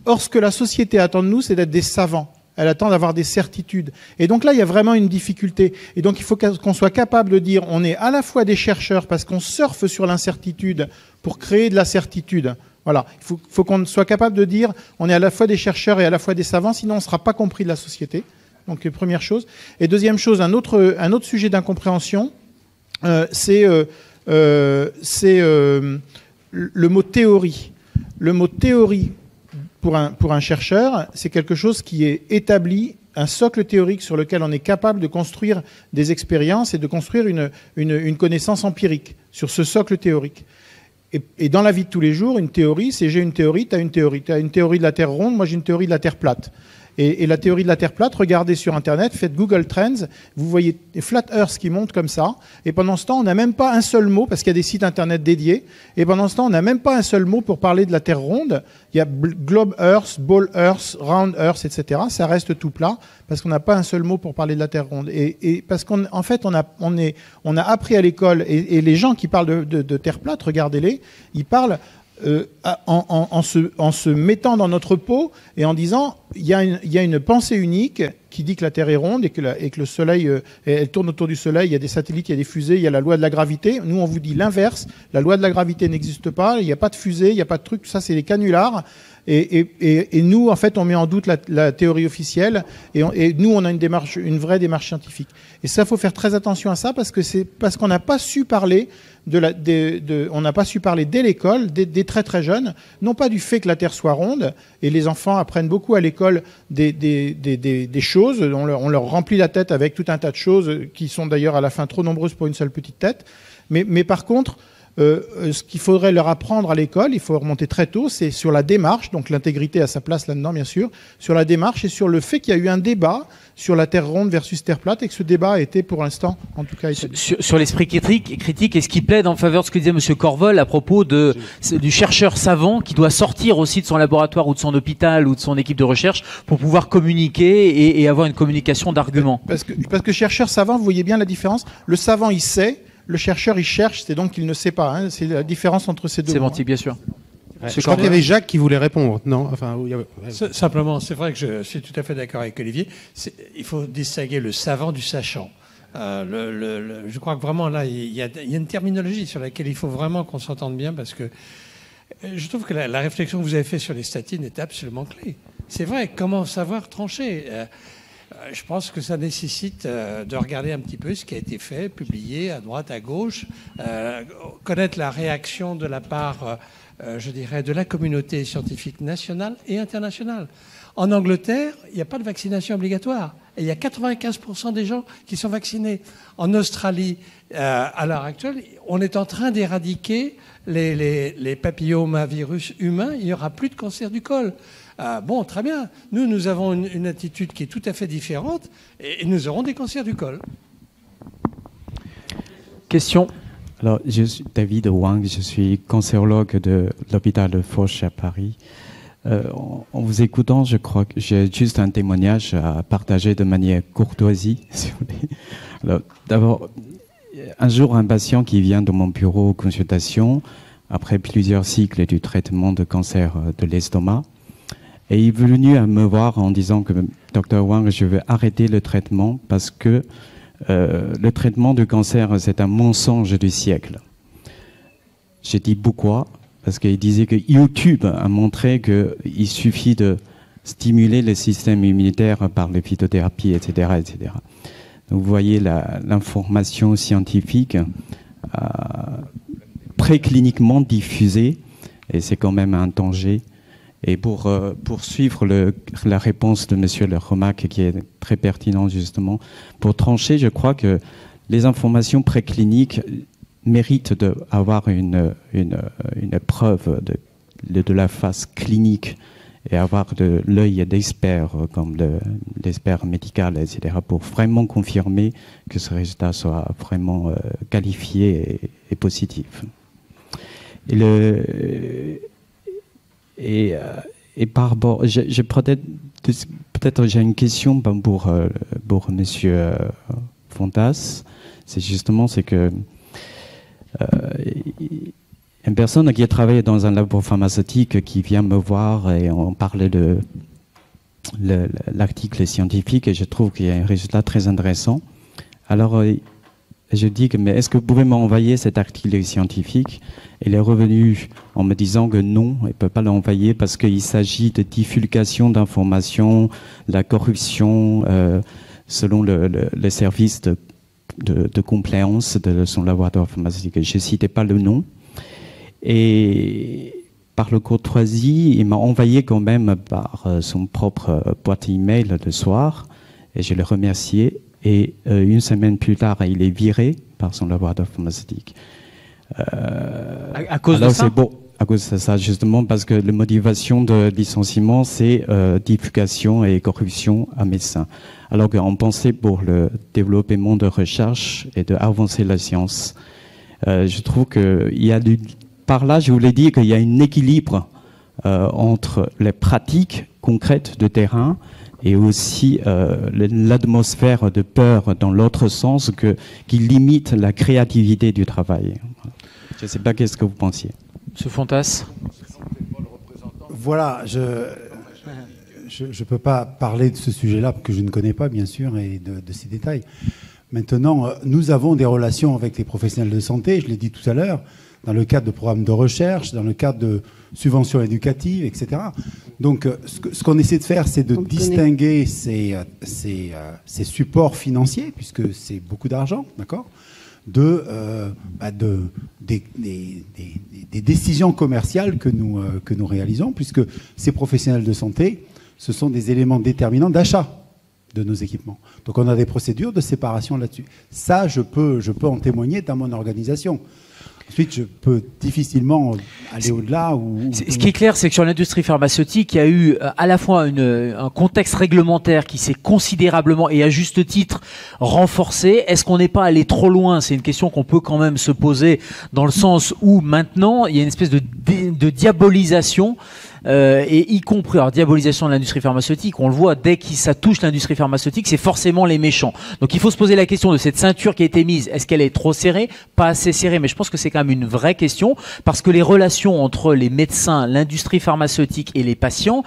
Or, ce que la société attend de nous, c'est d'être des savants. Elle attend d'avoir des certitudes. Et donc là, il y a vraiment une difficulté. Et donc, il faut qu'on soit capable de dire, on est à la fois des chercheurs parce qu'on surfe sur l'incertitude pour créer de la certitude. Voilà, il faut qu'on soit capable de dire on est à la fois des chercheurs et à la fois des savants, sinon on ne sera pas compris de la société. Donc première chose. Et deuxième chose, un autre sujet d'incompréhension, c'est le mot théorie. Le mot théorie pour un chercheur, c'est quelque chose qui est établi, un socle théorique sur lequel on est capable de construire des expériences et de construire une connaissance empirique sur ce socle théorique. Et dans la vie de tous les jours, une théorie, c'est j'ai une théorie, tu as une théorie. Tu as une théorie de la Terre ronde, moi j'ai une théorie de la Terre plate. Et la théorie de la Terre plate, regardez sur Internet, faites Google Trends, vous voyez Flat Earth qui monte comme ça, et pendant ce temps, on n'a même pas un seul mot, parce qu'il y a des sites Internet dédiés, et pendant ce temps, on n'a même pas un seul mot pour parler de la Terre ronde. Il y a Globe Earth, Ball Earth, Round Earth, etc. Ça reste tout plat, parce qu'on n'a pas un seul mot pour parler de la Terre ronde. Et parce qu'en fait, on a appris à l'école, et les gens qui parlent de Terre plate, regardez-les, ils parlent en se mettant dans notre peau et en disant il y a une pensée unique qui dit que la Terre est ronde et que le Soleil elle tourne autour du Soleil, il y a des satellites, il y a des fusées, il y a la loi de la gravité. Nous on vous dit l'inverse, la loi de la gravité n'existe pas, il n'y a pas de fusée, il n'y a pas de truc, tout ça c'est des canulars. Et nous, en fait, on met en doute la théorie officielle et nous, on a une vraie démarche scientifique. Et ça, il faut faire très attention à ça parce qu'on n'a pas su parler on n'a pas su parler dès l'école, dès très très jeunes, non pas du fait que la Terre soit ronde, et les enfants apprennent beaucoup à l'école des choses, on leur remplit la tête avec tout un tas de choses qui sont d'ailleurs à la fin trop nombreuses pour une seule petite tête, mais par contre, ce qu'il faudrait leur apprendre à l'école, il faut remonter très tôt, c'est sur la démarche, donc l'intégrité a sa place là-dedans bien sûr, sur la démarche et sur le fait qu'il y a eu un débat sur la Terre ronde versus Terre plate et que ce débat a été pour l'instant, en tout cas... Sur l'esprit critique et ce qui plaide en faveur de ce que disait M. Corvol à propos du chercheur savant qui doit sortir aussi de son laboratoire ou de son hôpital ou de son équipe de recherche pour pouvoir communiquer et avoir une communication d'arguments. Parce que chercheur savant, vous voyez bien la différence, le savant il sait, le chercheur, il cherche, c'est donc qu'il ne sait pas. Hein. C'est la différence entre ces deux. Sémantique, bien sûr. Ouais, je crois qu'il y avait Jacques qui voulait répondre. Non, enfin, Simplement, c'est vrai que je suis tout à fait d'accord avec Olivier. Il faut distinguer le savant du sachant. Je crois que vraiment là, il y a une terminologie sur laquelle il faut vraiment qu'on s'entende bien parce que je trouve que la réflexion que vous avez faite sur les statines est absolument clé. C'est vrai, comment savoir trancher je pense que ça nécessite de regarder un petit peu ce qui a été fait, publié à droite, à gauche, connaître la réaction de la part je dirais, de la communauté scientifique nationale et internationale. En Angleterre, il n'y a pas de vaccination obligatoire. Et il y a 95% des gens qui sont vaccinés. En Australie, à l'heure actuelle, on est en train d'éradiquer les papillomavirus humains. Il n'y aura plus de cancer du col. Bon, très bien. Nous avons une attitude qui est tout à fait différente et nous aurons des cancers du col. Question. Alors, je suis David Wang, je suis cancérologue de l'hôpital de Foch à Paris. En vous écoutant, je crois que j'ai juste un témoignage à partager de manière courtoisie, si vous voulez. Alors, d'abord, un jour, un patient qui vient dans mon bureau consultation, après plusieurs cycles du traitement de cancer de l'estomac, et il est venu à me voir en disant que Dr Wang, je veux arrêter le traitement parce que le traitement du cancer, c'est un mensonge du siècle. J'ai dit pourquoi ? Parce qu'il disait que YouTube a montré qu'il suffit de stimuler le système immunitaire par les phytothérapies, etc., etc. Donc vous voyez l'information scientifique précliniquement diffusée, et c'est quand même un danger. Et pour suivre la réponse de monsieur Le Remarque, qui est très pertinente justement, pour trancher, je crois que les informations précliniques méritent d'avoir une preuve de la phase clinique et avoir de l'œil d'expert, comme l'expert médical, etc., pour vraiment confirmer que ce résultat soit vraiment qualifié et positif. Et par rapport, peut-être j'ai une question pour Monsieur Fontas. C'est que une personne qui a travaillé dans un labo pharmaceutique qui vient me voir et on parlait de l'article scientifique et je trouve qu'il y a un résultat très intéressant. Alors je dis mais est-ce que vous pouvez m'envoyer cet article scientifique? Il est revenu en me disant que non, il ne peut pas l'envoyer parce qu'il s'agit de divulgation d'informations, la corruption selon le service de compliance de son laboratoire pharmaceutique. Je ne citais pas le nom. Et par le courtoisie, il m'a envoyé quand même par son propre boîte email le soir, et je l'ai remercié. Et une semaine plus tard, il est viré par son laboratoire pharmaceutique. À cause de ça ? C'est bon, à cause de ça, justement, parce que la motivation de licenciement, c'est divulgation et corruption à médecin. Alors qu'on pensait pour le développement de recherche et d'avancer la science. Je trouve qu'il y a par là, je voulais dire qu'il y a un équilibre entre les pratiques concrètes de terrain et aussi l'atmosphère de peur dans l'autre sens qui limite la créativité du travail. Je ne sais pas qu'est-ce que vous pensiez. Monsieur Fontas. Voilà, je ne peux pas parler de ce sujet-là que je ne connais pas, bien sûr, et de ces détails. Maintenant, nous avons des relations avec les professionnels de santé, je l'ai dit tout à l'heure, dans le cadre de programmes de recherche, dans le cadre de subventions éducatives, etc. Donc, ce qu'on essaie de faire, c'est de distinguer ces supports financiers, puisque c'est beaucoup d'argent, d'accord, des décisions commerciales que nous réalisons, puisque ces professionnels de santé, ce sont des éléments déterminants d'achat de nos équipements. Donc, on a des procédures de séparation là-dessus. Ça, je peux en témoigner dans mon organisation. Ensuite, je peux difficilement aller au-delà. Ce qui est clair, c'est que sur l'industrie pharmaceutique, il y a eu à la fois un contexte réglementaire qui s'est considérablement et à juste titre renforcé. Est-ce qu'on n'est pas allé trop loin? C'est une question qu'on peut quand même se poser dans le sens où maintenant, il y a une espèce de diabolisation et y compris, alors diabolisation de l'industrie pharmaceutique, on le voit, dès que ça touche l'industrie pharmaceutique, c'est forcément les méchants. Donc il faut se poser la question de cette ceinture qui a été mise, est-ce qu'elle est trop serrée, pas assez serrée? Mais je pense que c'est quand même une vraie question, parce que les relations entre les médecins, l'industrie pharmaceutique et les patients,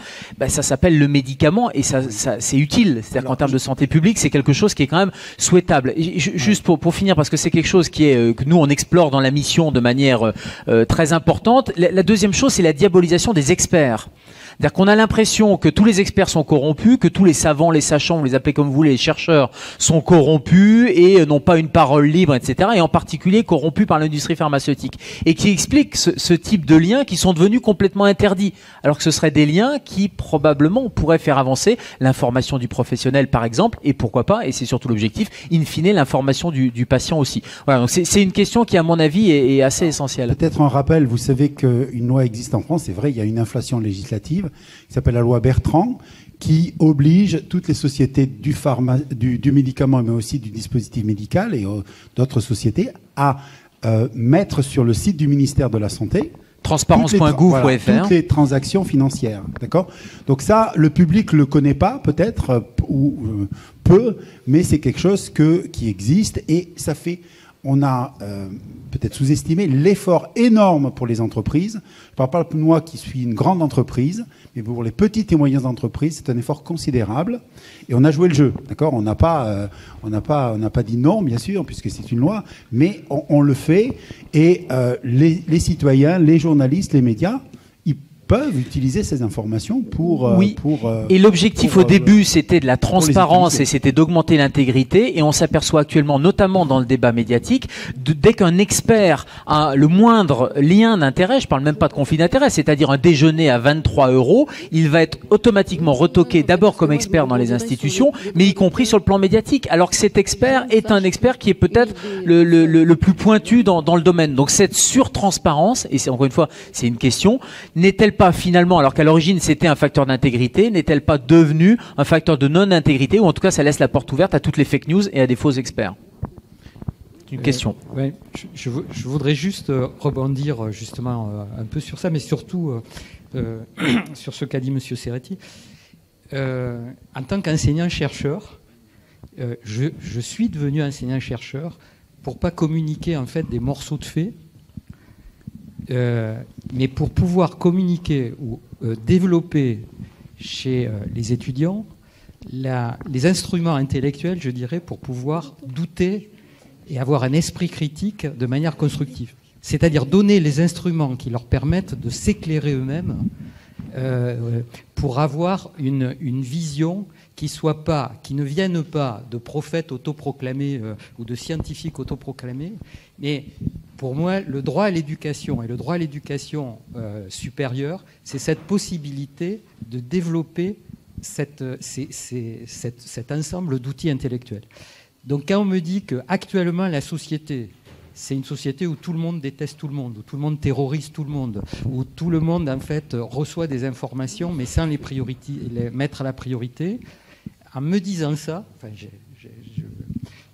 ça s'appelle le médicament, et ça c'est utile. C'est-à-dire qu'en termes de santé publique, c'est quelque chose qui est quand même souhaitable. Et juste pour finir, parce que c'est quelque chose que nous on explore dans la mission de manière très importante, la deuxième chose, c'est la diabolisation des experts. C'est-à-dire qu'on a l'impression que tous les experts sont corrompus, que tous les savants, les sachants, vous les appelez comme vous voulez, les chercheurs, sont corrompus et n'ont pas une parole libre, etc. Et en particulier corrompus par l'industrie pharmaceutique. Et qui explique ce type de liens qui sont devenus complètement interdits. Alors que ce seraient des liens qui, probablement, pourraient faire avancer l'information du professionnel, par exemple, et pourquoi pas, et c'est surtout l'objectif, in fine, l'information du patient aussi. Voilà, donc c'est une question qui, à mon avis, est assez essentielle. Peut-être un rappel, vous savez qu'une loi existe en France, c'est vrai, il y a une inflation législative qui s'appelle la loi Bertrand, qui oblige toutes les sociétés du médicament, mais aussi du dispositif médical et d'autres sociétés à mettre sur le site du ministère de la Santé transparence.gouv.fr toutes les transactions financières, d'accord. Donc ça, le public le connaît pas peut-être ou peu, mais c'est quelque chose qui existe et ça fait. On a peut-être sous-estimé l'effort énorme pour les entreprises. Je ne parle pas de moi qui suis une grande entreprise, mais pour les petites et moyennes entreprises, c'est un effort considérable. Et on a joué le jeu, d'accord. On n'a pas dit non, bien sûr, puisque c'est une loi, mais on le fait. Et les citoyens, les journalistes, les médias, ils peuvent utiliser ces informations pour... et l'objectif au début, c'était de la transparence et c'était d'augmenter l'intégrité. Et on s'aperçoit actuellement, notamment dans le débat médiatique, dès qu'un expert a le moindre lien d'intérêt, je parle même pas de conflit d'intérêt, c'est-à-dire un déjeuner à 23 €, il va être automatiquement retoqué d'abord comme expert dans les institutions, mais y compris sur le plan médiatique. Alors que cet expert est un expert qui est peut-être le plus pointu dans le domaine. Donc cette surtransparence, et encore une fois, c'est une question, n'est-elle pas finalement, alors qu'à l'origine c'était un facteur d'intégrité, n'est-elle pas devenue un facteur de non-intégrité, ou en tout cas ça laisse la porte ouverte à toutes les fake news et à des faux experts? C'est une question. Ouais, je voudrais juste rebondir justement un peu sur ça, mais surtout sur ce qu'a dit M. Serretti. En tant qu'enseignant-chercheur, je suis devenu enseignant-chercheur pour pas communiquer en fait des morceaux de faits, mais pour pouvoir communiquer ou développer chez les étudiants les instruments intellectuels, je dirais, pour pouvoir douter et avoir un esprit critique de manière constructive. C'est-à-dire donner les instruments qui leur permettent de s'éclairer eux-mêmes pour avoir une vision qui ne vienne pas de prophètes autoproclamés ou de scientifiques autoproclamés, mais pour moi, le droit à l'éducation et le droit à l'éducation supérieure, c'est cette possibilité de développer cet ensemble d'outils intellectuels. Donc quand on me dit qu'actuellement la société, c'est une société où tout le monde déteste tout le monde, où tout le monde terrorise tout le monde, où tout le monde en fait reçoit des informations mais sans les mettre à la priorité, en me disant ça, enfin,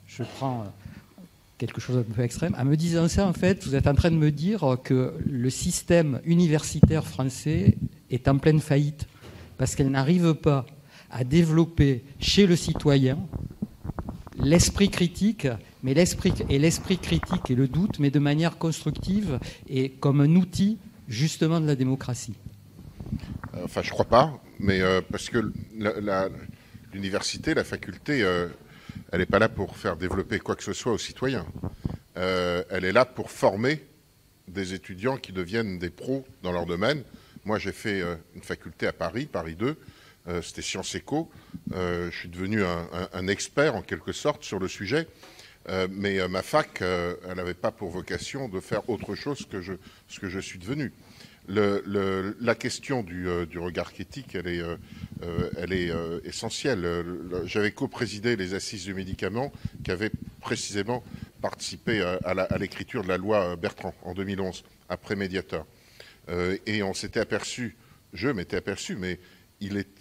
je prends quelque chose d'un peu extrême, en me disant ça, en fait, vous êtes en train de me dire que le système universitaire français est en pleine faillite parce qu'elle n'arrive pas à développer chez le citoyen l'esprit critique, mais l'esprit critique et le doute, mais de manière constructive et comme un outil justement de la démocratie. Enfin, je crois pas, mais parce que l'université, la faculté, elle n'est pas là pour faire développer quoi que ce soit aux citoyens. Elle est là pour former des étudiants qui deviennent des pros dans leur domaine. Moi, j'ai fait une faculté à Paris 2, c'était Sciences Éco. Je suis devenu un expert, en quelque sorte, sur le sujet. Mais ma fac, elle n'avait pas pour vocation de faire autre chose que ce que je suis devenu. La question du regard critique, elle est essentielle. J'avais co-présidé les assises du médicament qui avaient précisément participé à l'écriture de la loi Bertrand en 2011, après Mediator. Et on s'était aperçu, je m'étais aperçu, mais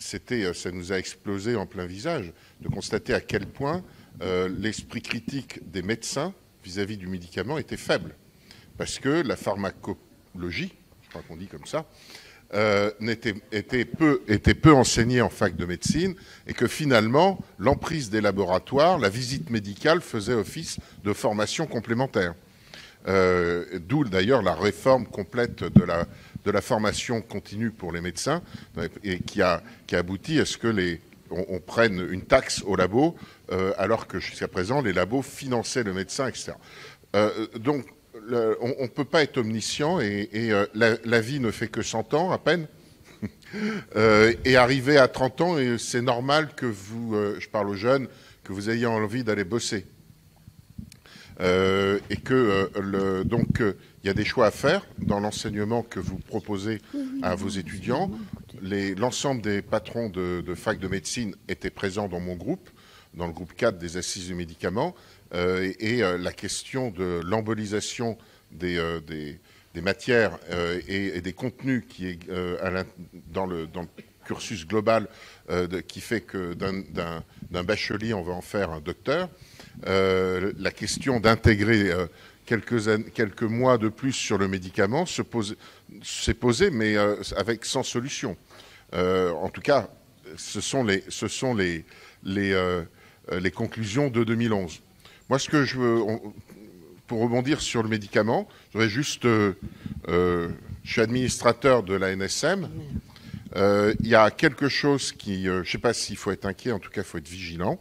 ça nous a explosé en plein visage, de constater à quel point l'esprit critique des médecins vis-à-vis du médicament était faible. Parce que la pharmacologie, je crois qu'on dit comme ça, était peu enseignée en fac de médecine et que finalement, l'emprise des laboratoires, la visite médicale faisait office de formation complémentaire. D'où d'ailleurs la réforme complète de la formation continue pour les médecins et qui a abouti à ce que on prenne une taxe au labo alors que jusqu'à présent les labos finançaient le médecin, etc. Donc on ne peut pas être omniscient et la vie ne fait que 100 ans à peine. Et arrivé à 30 ans, et c'est normal que vous, je parle aux jeunes, que vous ayez envie d'aller bosser. Et que donc il y a des choix à faire dans l'enseignement que vous proposez à vos étudiants. L'ensemble des patrons de fac de médecine étaient présents dans mon groupe, dans le groupe 4 des assises du médicament, et la question de l'embolisation des matières et des contenus qui est dans le cursus global qui fait que d'un bachelier on va en faire un docteur. La question d'intégrer quelques mois de plus sur le médicament s'est posée, mais sans solution. En tout cas, ce sont les conclusions de 2011. Moi, ce que je veux, pour rebondir sur le médicament, je voudrais juste, je suis administrateur de la NSM. Il y a quelque chose qui, je ne sais pas s'il faut être inquiet, en tout cas, il faut être vigilant.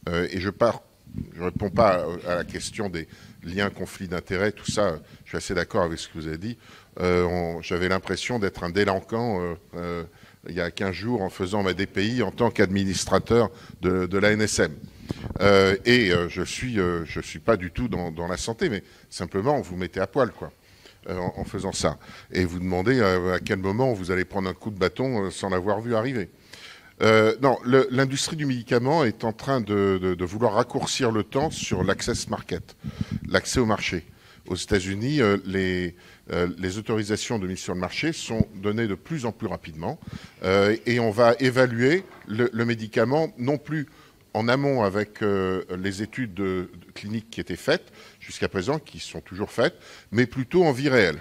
Et je ne réponds pas à la question des liens, conflits d'intérêts, tout ça. Je suis assez d'accord avec ce que vous avez dit. J'avais l'impression d'être un délinquant il y a 15 jours en faisant ma DPI en tant qu'administrateur de la NSM. Je suis pas du tout dans la santé, mais simplement vous mettez à poil, quoi, en faisant ça. Et vous demandez à quel moment vous allez prendre un coup de bâton sans l'avoir vu arriver. Non, l'industrie du médicament est en train de vouloir raccourcir le temps sur l'access market, l'accès au marché. Aux États-Unis, les autorisations de mise sur le marché sont données de plus en plus rapidement et on va évaluer le médicament non plus en amont avec les études cliniques qui étaient faites jusqu'à présent, qui sont toujours faites, mais plutôt en vie réelle.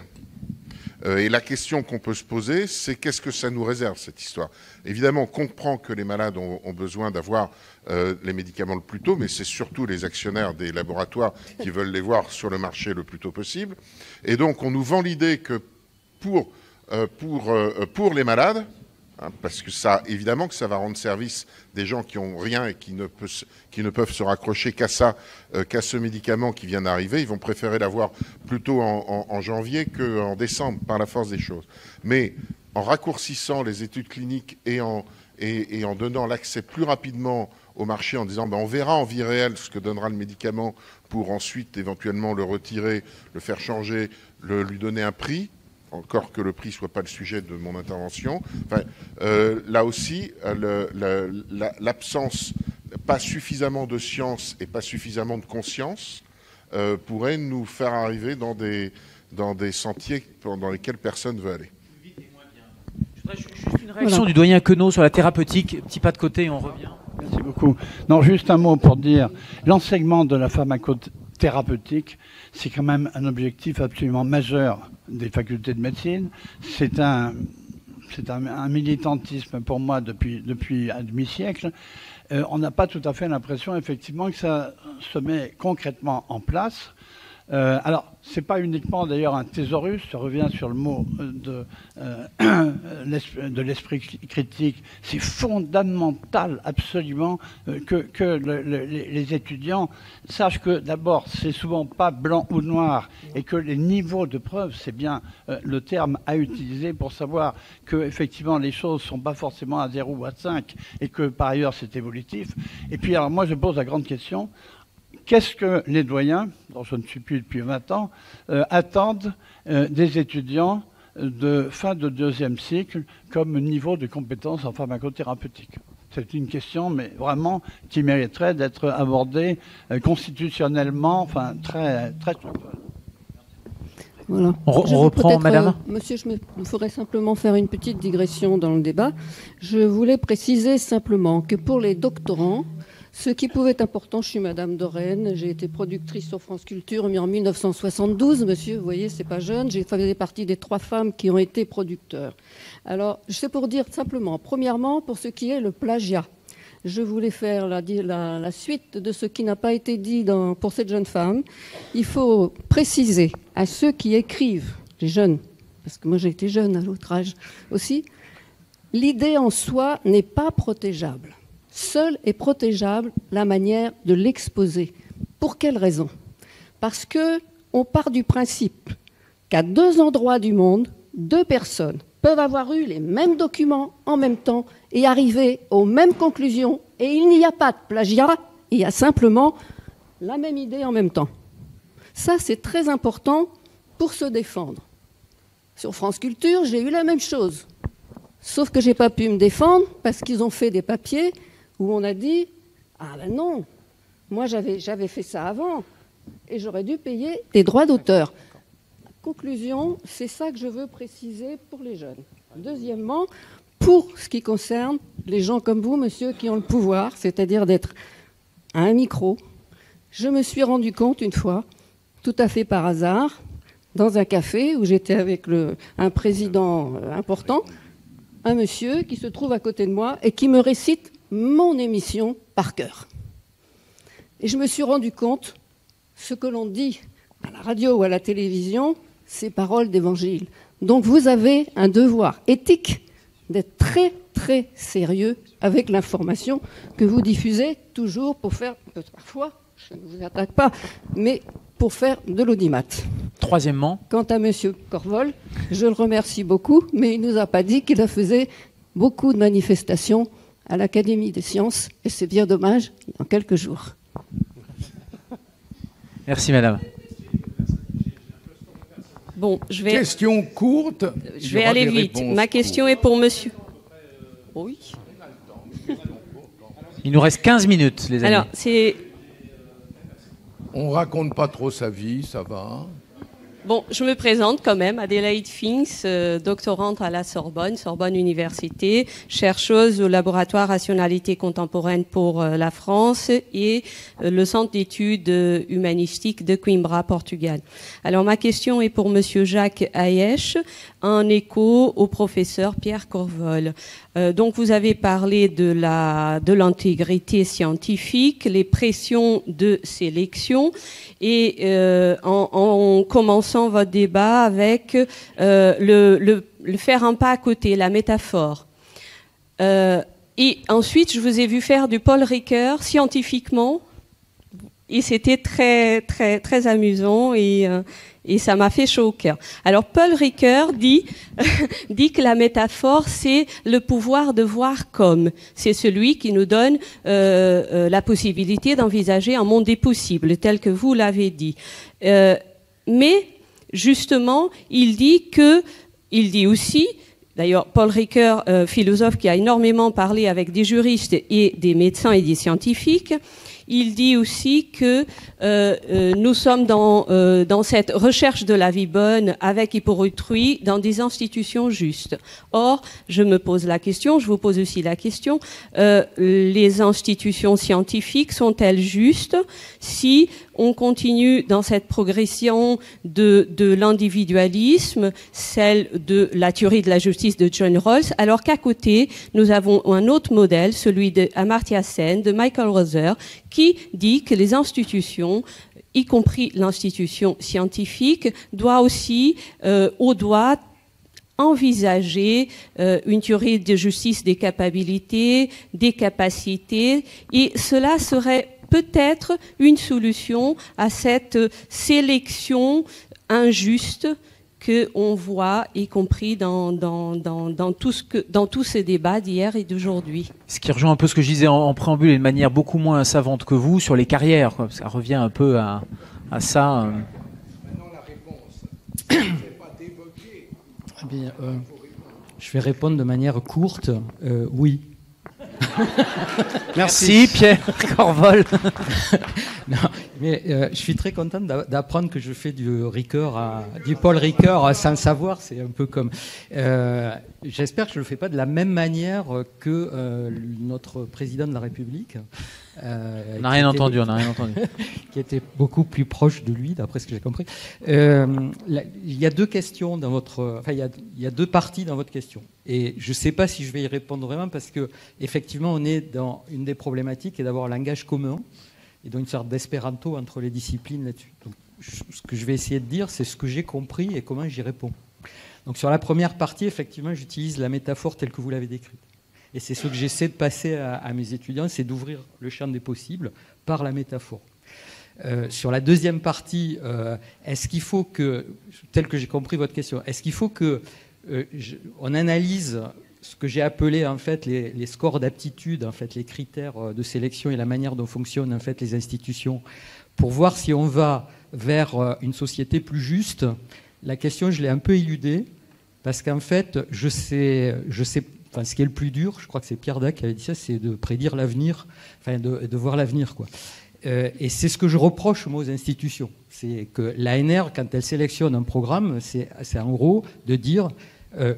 Et la question qu'on peut se poser, c'est qu'est-ce que ça nous réserve, cette histoire? Évidemment, on comprend que les malades ont besoin d'avoir les médicaments le plus tôt, mais c'est surtout les actionnaires des laboratoires qui veulent les voir sur le marché le plus tôt possible. Et donc, on nous vend l'idée que pour les malades, parce que ça, évidemment que ça va rendre service des gens qui n'ont rien et qui ne peuvent se raccrocher qu'à ça, qu'à ce médicament qui vient d'arriver. Ils vont préférer l'avoir plutôt en janvier qu'en décembre, par la force des choses. Mais en raccourcissant les études cliniques et en donnant l'accès plus rapidement au marché, en disant on verra en vie réelle ce que donnera le médicament pour ensuite éventuellement le retirer, le faire changer, lui donner un prix, encore que le prix ne soit pas le sujet de mon intervention. Enfin, là aussi, l'absence, pas suffisamment de science et pas suffisamment de conscience pourrait nous faire arriver dans des sentiers dans lesquels personne ne veut aller. Je voudrais juste une réaction du doyen Queneau sur la thérapeutique. Petit pas de côté et on revient. Merci beaucoup. Non, juste un mot pour dire, l'enseignement de la pharmacothérapeutique, c'est quand même un objectif absolument majeur des facultés de médecine. C'est un militantisme pour moi depuis un demi-siècle. On n'a pas tout à fait l'impression, effectivement, que ça se met concrètement en place. Alors, c'est pas uniquement d'ailleurs un thésaurus, ça revient sur le mot de l'esprit critique. C'est fondamental absolument que les étudiants sachent que d'abord, c'est souvent pas blanc ou noir et que les niveaux de preuve, c'est bien le terme à utiliser pour savoir que effectivement les choses sont pas forcément à 0 ou à 5 et que par ailleurs c'est évolutif. Et puis alors moi je pose la grande question. Qu'est-ce que les doyens, dont je ne suis plus depuis 20 ans, attendent des étudiants de fin de deuxième cycle comme niveau de compétences en pharmacothérapeutique? C'est une question, mais vraiment, qui mériterait d'être abordée constitutionnellement, enfin très structurelle. Voilà. On reprend, madame. Monsieur, il faudrait simplement faire une petite digression dans le débat. Je voulais préciser simplement que pour les doctorants, ce qui pouvait être important, je suis Madame de Rennes, j'ai été productrice sur France Culture en 1972, monsieur, vous voyez, c'est pas jeune, j'ai fait partie des 3 femmes qui ont été producteurs. Alors, c'est pour dire simplement, premièrement, pour ce qui est le plagiat, je voulais faire la suite de ce qui n'a pas été dit pour cette jeune femme. Il faut préciser à ceux qui écrivent, les jeunes, parce que moi j'ai été jeune à l'autre âge aussi, l'idée en soi n'est pas protégeable. Seule est protégeable la manière de l'exposer. Pour quelle raison? Parce qu'on part du principe qu'à 2 endroits du monde, 2 personnes peuvent peuvent avoir eu les mêmes documents en même temps et arriver aux mêmes conclusions. Et il n'y a pas de plagiat, il y a simplement la même idée en même temps. Ça, c'est très important pour se défendre. Sur France Culture, j'ai eu la même chose. Sauf que je n'ai pas pu me défendre parce qu'ils ont fait des papiers où on a dit « Ah ben non, moi j'avais fait ça avant et j'aurais dû payer des droits d'auteur. » Conclusion, c'est ça que je veux préciser pour les jeunes. Deuxièmement, pour ce qui concerne les gens comme vous, monsieur, qui ont le pouvoir, c'est-à-dire d'être à un micro, je me suis rendu compte une fois, tout à fait par hasard, dans un café où j'étais avec un président important, un monsieur qui se trouve à côté de moi et qui me récite mon émission par cœur. Et je me suis rendu compte, ce que l'on dit à la radio ou à la télévision, c'est paroles d'évangile. Donc vous avez un devoir éthique d'être très très sérieux avec l'information que vous diffusez, toujours pour faire, parfois, je ne vous attaque pas, mais pour faire de l'audimat. Troisièmement. Quant à M. Corvol, je le remercie beaucoup, mais il ne nous a pas dit qu'il faisait beaucoup de manifestations à l'Académie des sciences, et c'est bien dommage, dans quelques jours. Merci, madame. Bon, je vais... Question courte. Je vais aller vite. Ma question est pour monsieur. Oui. Il nous reste 15 minutes, les amis. Alors, c'est... On raconte pas trop sa vie, ça va. Bon, je me présente quand même, Adélaïde Finks, doctorante à la Sorbonne Université, chercheuse au laboratoire Rationalité contemporaine pour la France et le centre d'études humanistiques de Coimbra, Portugal. Alors ma question est pour monsieur Jacques Hayesh, en écho au professeur Pierre Corvol. Donc vous avez parlé de l'intégrité scientifique, les pressions de sélection et en commençant votre débat avec le faire un pas à côté, la métaphore. Et ensuite, je vous ai vu faire du Paul Ricoeur scientifiquement et c'était très, très, très amusant et ça m'a fait chaud au cœur. Alors, Paul Ricoeur dit que la métaphore, c'est le pouvoir de voir comme. C'est celui qui nous donne la possibilité d'envisager un monde des possibles, tel que vous l'avez dit. Mais, justement, il dit aussi, d'ailleurs, Paul Ricoeur, philosophe qui a énormément parlé avec des juristes et des médecins et des scientifiques, il dit aussi que nous sommes dans cette recherche de la vie bonne avec et pour autrui dans des institutions justes. Or, je me pose la question, je vous pose aussi la question, les institutions scientifiques sont-elles justes si on continue dans cette progression de l'individualisme, celle de la théorie de la justice de John Rawls, alors qu'à côté, nous avons un autre modèle, celui d'Amartya Sen, de Michael Rother, qui dit que les institutions, y compris l'institution scientifique, doit envisager une théorie de justice des capacités, et cela serait peut-être une solution à cette sélection injuste qu'on voit, y compris dans tous ces débats d'hier et d'aujourd'hui. Ce qui rejoint un peu ce que je disais en préambule et de manière beaucoup moins savante que vous sur les carrières, quoi, parce que ça revient un peu à ça. Maintenant, la réponse, c'est pas d'évoquer. Eh bien, je vais répondre de manière courte, oui. Merci Pierre Corvol. Non, mais je suis très content d'apprendre que je fais du Paul Ricoeur sans le savoir. C'est un peu comme. J'espère que je le fais pas de la même manière que notre président de la République. On n'a rien entendu. Qui était beaucoup plus proche de lui, d'après ce que j'ai compris. Il y a deux questions dans votre. Enfin, il y a deux parties dans votre question. Et je ne sais pas si je vais y répondre vraiment parce que effectivement, on est dans une des problématiques et d'avoir un langage commun et donc une sorte d'espéranto entre les disciplines là-dessus. Donc, ce que je vais essayer de dire, c'est ce que j'ai compris et comment j'y réponds. Donc, sur la première partie, effectivement, j'utilise la métaphore telle que vous l'avez décrite. Et c'est ce que j'essaie de passer à mes étudiants, c'est d'ouvrir le champ des possibles par la métaphore. Sur la deuxième partie, est-ce qu'il faut que, tel que j'ai compris votre question, est-ce qu'il faut que on analyse ce que j'ai appelé en fait les scores d'aptitude, en fait les critères de sélection et la manière dont fonctionnent en fait les institutions, pour voir si on va vers une société plus juste. La question, je l'ai un peu éludée, parce qu'en fait, je sais, enfin, ce qui est le plus dur, je crois que c'est Pierre Dac qui avait dit ça, c'est de prédire l'avenir, enfin de voir l'avenir, quoi. Et c'est ce que je reproche moi aux institutions, c'est que l'ANR, quand elle sélectionne un programme, c'est en gros de dire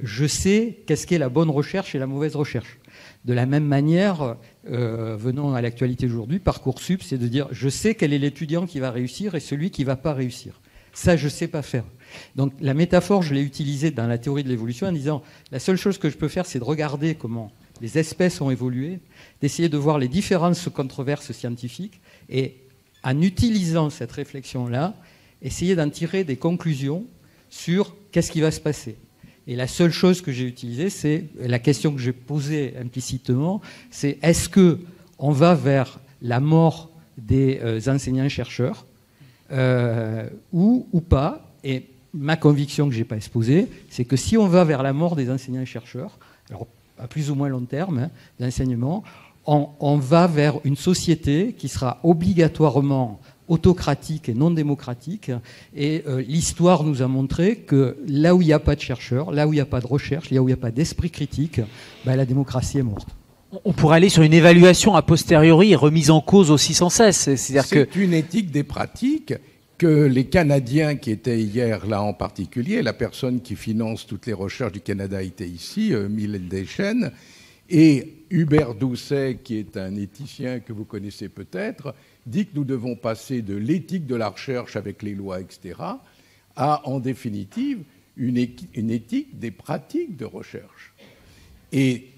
je sais qu'est-ce qu'est la bonne recherche et la mauvaise recherche. De la même manière, venons à l'actualité aujourd'hui, Parcoursup, c'est de dire je sais quel est l'étudiant qui va réussir et celui qui ne va pas réussir. Ça, je ne sais pas faire. Donc la métaphore, je l'ai utilisée dans la théorie de l'évolution en disant la seule chose que je peux faire, c'est de regarder comment les espèces ont évolué, d'essayer de voir les différentes controverses scientifiques et en utilisant cette réflexion-là, essayer d'en tirer des conclusions sur qu'est-ce qui va se passer. Et la seule chose que j'ai utilisée, c'est la question que j'ai posée implicitement, c'est est-ce qu'on va vers la mort des enseignants-chercheurs ou pas? Et ma conviction que je n'ai pas exposée, c'est que si on va vers la mort des enseignants-chercheurs, alors à plus ou moins long terme d'enseignement, on va vers une société qui sera obligatoirement autocratique et non démocratique. Et l'histoire nous a montré que là où il n'y a pas de chercheurs, là où il n'y a pas de recherche, là où il n'y a pas d'esprit critique, la démocratie est morte. On pourrait aller sur une évaluation a posteriori et remise en cause aussi sans cesse. C'est une éthique des pratiques que les Canadiens qui étaient hier là en particulier, la personne qui finance toutes les recherches du Canada était ici, Mylène Deschênes, et Hubert Doucet, qui est un éthicien que vous connaissez peut-être, dit que nous devons passer de l'éthique de la recherche avec les lois, etc., à, en définitive, une éthique des pratiques de recherche. Et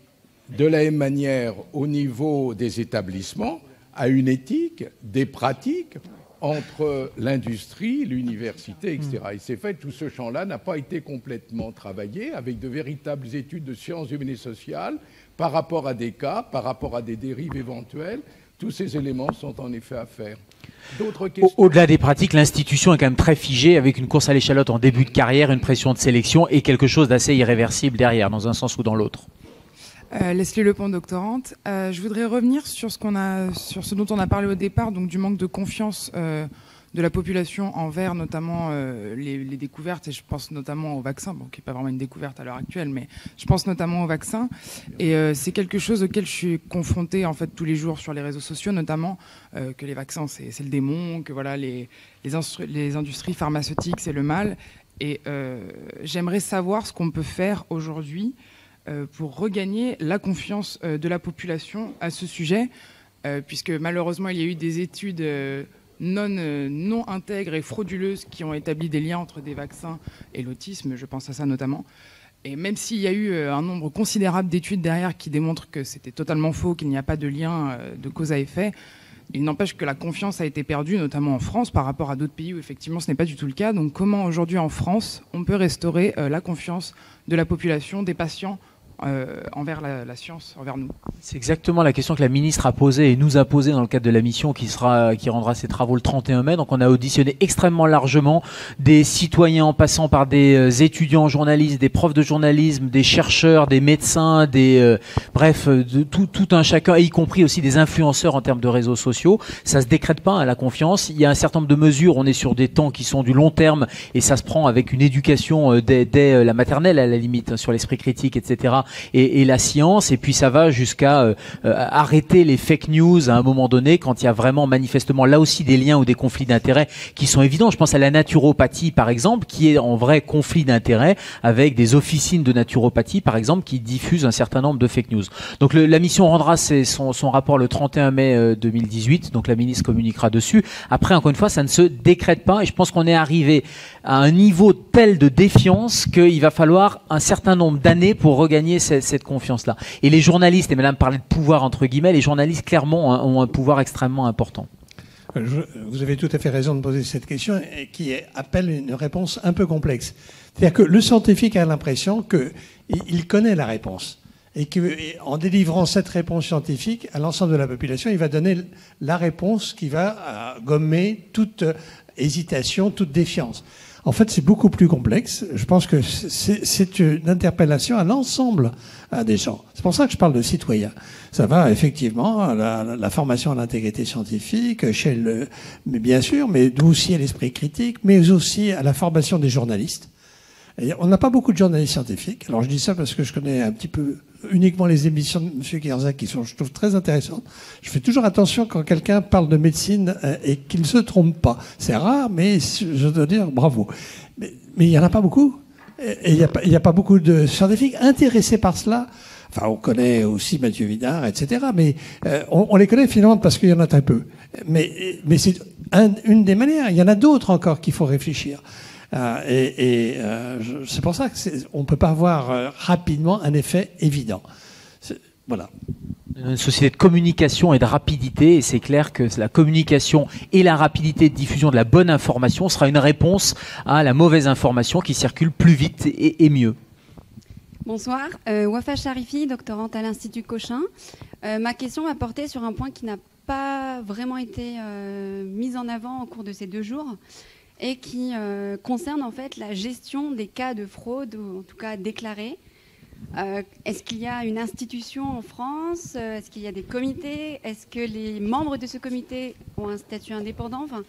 de la même manière, au niveau des établissements, à une éthique des pratiques entre l'industrie, l'université, etc. Et c'est fait, tout ce champ-là n'a pas été complètement travaillé avec de véritables études de sciences humaines et sociales par rapport à des cas, par rapport à des dérives éventuelles. Tous ces éléments sont en effet à faire. D'autres questions ? Au-delà des pratiques, l'institution est quand même très figée avec une course à l'échalote en début de carrière, une pression de sélection et quelque chose d'assez irréversible derrière, dans un sens ou dans l'autre. Leslie Lepont, doctorante. Je voudrais revenir sur ce dont on a parlé au départ, donc du manque de confiance de la population envers notamment les découvertes, et je pense notamment au vaccin, bon, qui n'est pas vraiment une découverte à l'heure actuelle, mais je pense notamment au vaccin. Et c'est quelque chose auquel je suis confrontée en fait tous les jours sur les réseaux sociaux, notamment que les vaccins c'est le démon, que voilà les industries pharmaceutiques c'est le mal. Et j'aimerais savoir ce qu'on peut faire aujourd'hui pour regagner la confiance de la population à ce sujet, puisque malheureusement il y a eu des études non intègres et frauduleuses qui ont établi des liens entre des vaccins et l'autisme, je pense à ça notamment. Et même s'il y a eu un nombre considérable d'études derrière qui démontrent que c'était totalement faux, qu'il n'y a pas de lien de cause à effet, il n'empêche que la confiance a été perdue, notamment en France, par rapport à d'autres pays où effectivement ce n'est pas du tout le cas. Donc comment aujourd'hui en France on peut restaurer la confiance de la population, des patients envers la science, envers nous? C'est exactement la question que la ministre a posée et nous a posée dans le cadre de la mission qui rendra ses travaux le 31 mai. Donc on a auditionné extrêmement largement des citoyens en passant par des étudiants journalistes, des profs de journalisme, des chercheurs, des médecins, bref, de tout un chacun, y compris aussi des influenceurs en termes de réseaux sociaux. Ça se décrète pas à la confiance. Il y a un certain nombre de mesures. On est sur des temps qui sont du long terme et ça se prend avec une éducation dès la maternelle à la limite sur l'esprit critique, etc. Et la science, et puis ça va jusqu'à arrêter les fake news à un moment donné quand il y a vraiment manifestement là aussi des liens ou des conflits d'intérêts qui sont évidents. Je pense à la naturopathie par exemple, qui est en vrai conflit d'intérêts avec des officines de naturopathie par exemple qui diffusent un certain nombre de fake news. Donc la mission rendra son rapport le 31 mai 2018, donc la ministre communiquera dessus. Après, encore une fois, ça ne se décrète pas et je pense qu'on est arrivé à un niveau tel de défiance qu'il va falloir un certain nombre d'années pour regagner cette confiance-là. Et les journalistes, et madame parlait de pouvoir entre guillemets, les journalistes clairement ont un pouvoir extrêmement important. Vous avez tout à fait raison de poser cette question qui appelle une réponse un peu complexe. C'est-à-dire que le scientifique a l'impression qu'il connaît la réponse et qu'en délivrant cette réponse scientifique à l'ensemble de la population, il va donner la réponse qui va gommer toute hésitation, toute défiance. En fait, c'est beaucoup plus complexe. Je pense que c'est une interpellation à l'ensemble des gens. C'est pour ça que je parle de citoyens. Ça va effectivement à la formation à l'intégrité scientifique, mais bien sûr, mais aussi à l'esprit critique, mais aussi à la formation des journalistes. Et on n'a pas beaucoup de journalistes scientifiques. Alors je dis ça parce que je connais un petit peu uniquement les émissions de M. Guerzac qui sont, je trouve, très intéressantes. Je fais toujours attention quand quelqu'un parle de médecine et qu'il ne se trompe pas. C'est rare, mais je dois dire bravo. Mais il n'y en a pas beaucoup. Et il n'y a pas beaucoup de scientifiques intéressés par cela. Enfin, on connaît aussi Mathieu Vidard, etc. Mais on les connaît finalement parce qu'il y en a très peu. Mais c'est une des manières. Il y en a d'autres encore qu'il faut réfléchir. C'est pour ça qu'on ne peut pas avoir rapidement un effet évident. Voilà. Une société de communication et de rapidité, et c'est clair que la communication et la rapidité de diffusion de la bonne information sera une réponse à la mauvaise information qui circule plus vite et mieux. Bonsoir, Wafa Charifi, doctorante à l'Institut Cochin. Ma question va porter sur un point qui n'a pas vraiment été mis en avant au cours de ces 2 jours et qui concerne en fait la gestion des cas de fraude, ou en tout cas déclarés. Est-ce qu'il y a une institution en France? Est-ce qu'il y a des comités? Est-ce que les membres de ce comité ont un statut indépendant? Enfin,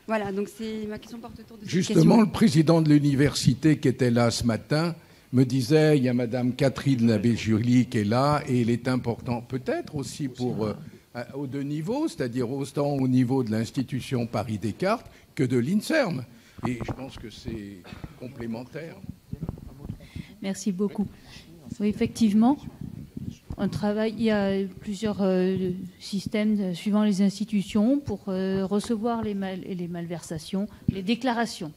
voilà, donc ma question porte autour de cette question. Justement, le président de l'université qui était là ce matin me disait, il y a Madame Catherine Labé-Julie qui est là, et il est important peut-être aussi pour aux 2 niveaux, c'est-à-dire autant au niveau de l'institution Paris-Descartes que de l'INSERM. Et je pense que c'est complémentaire. Merci beaucoup. Oui, effectivement, il y a plusieurs systèmes suivant les institutions pour recevoir les malversations, les déclarations.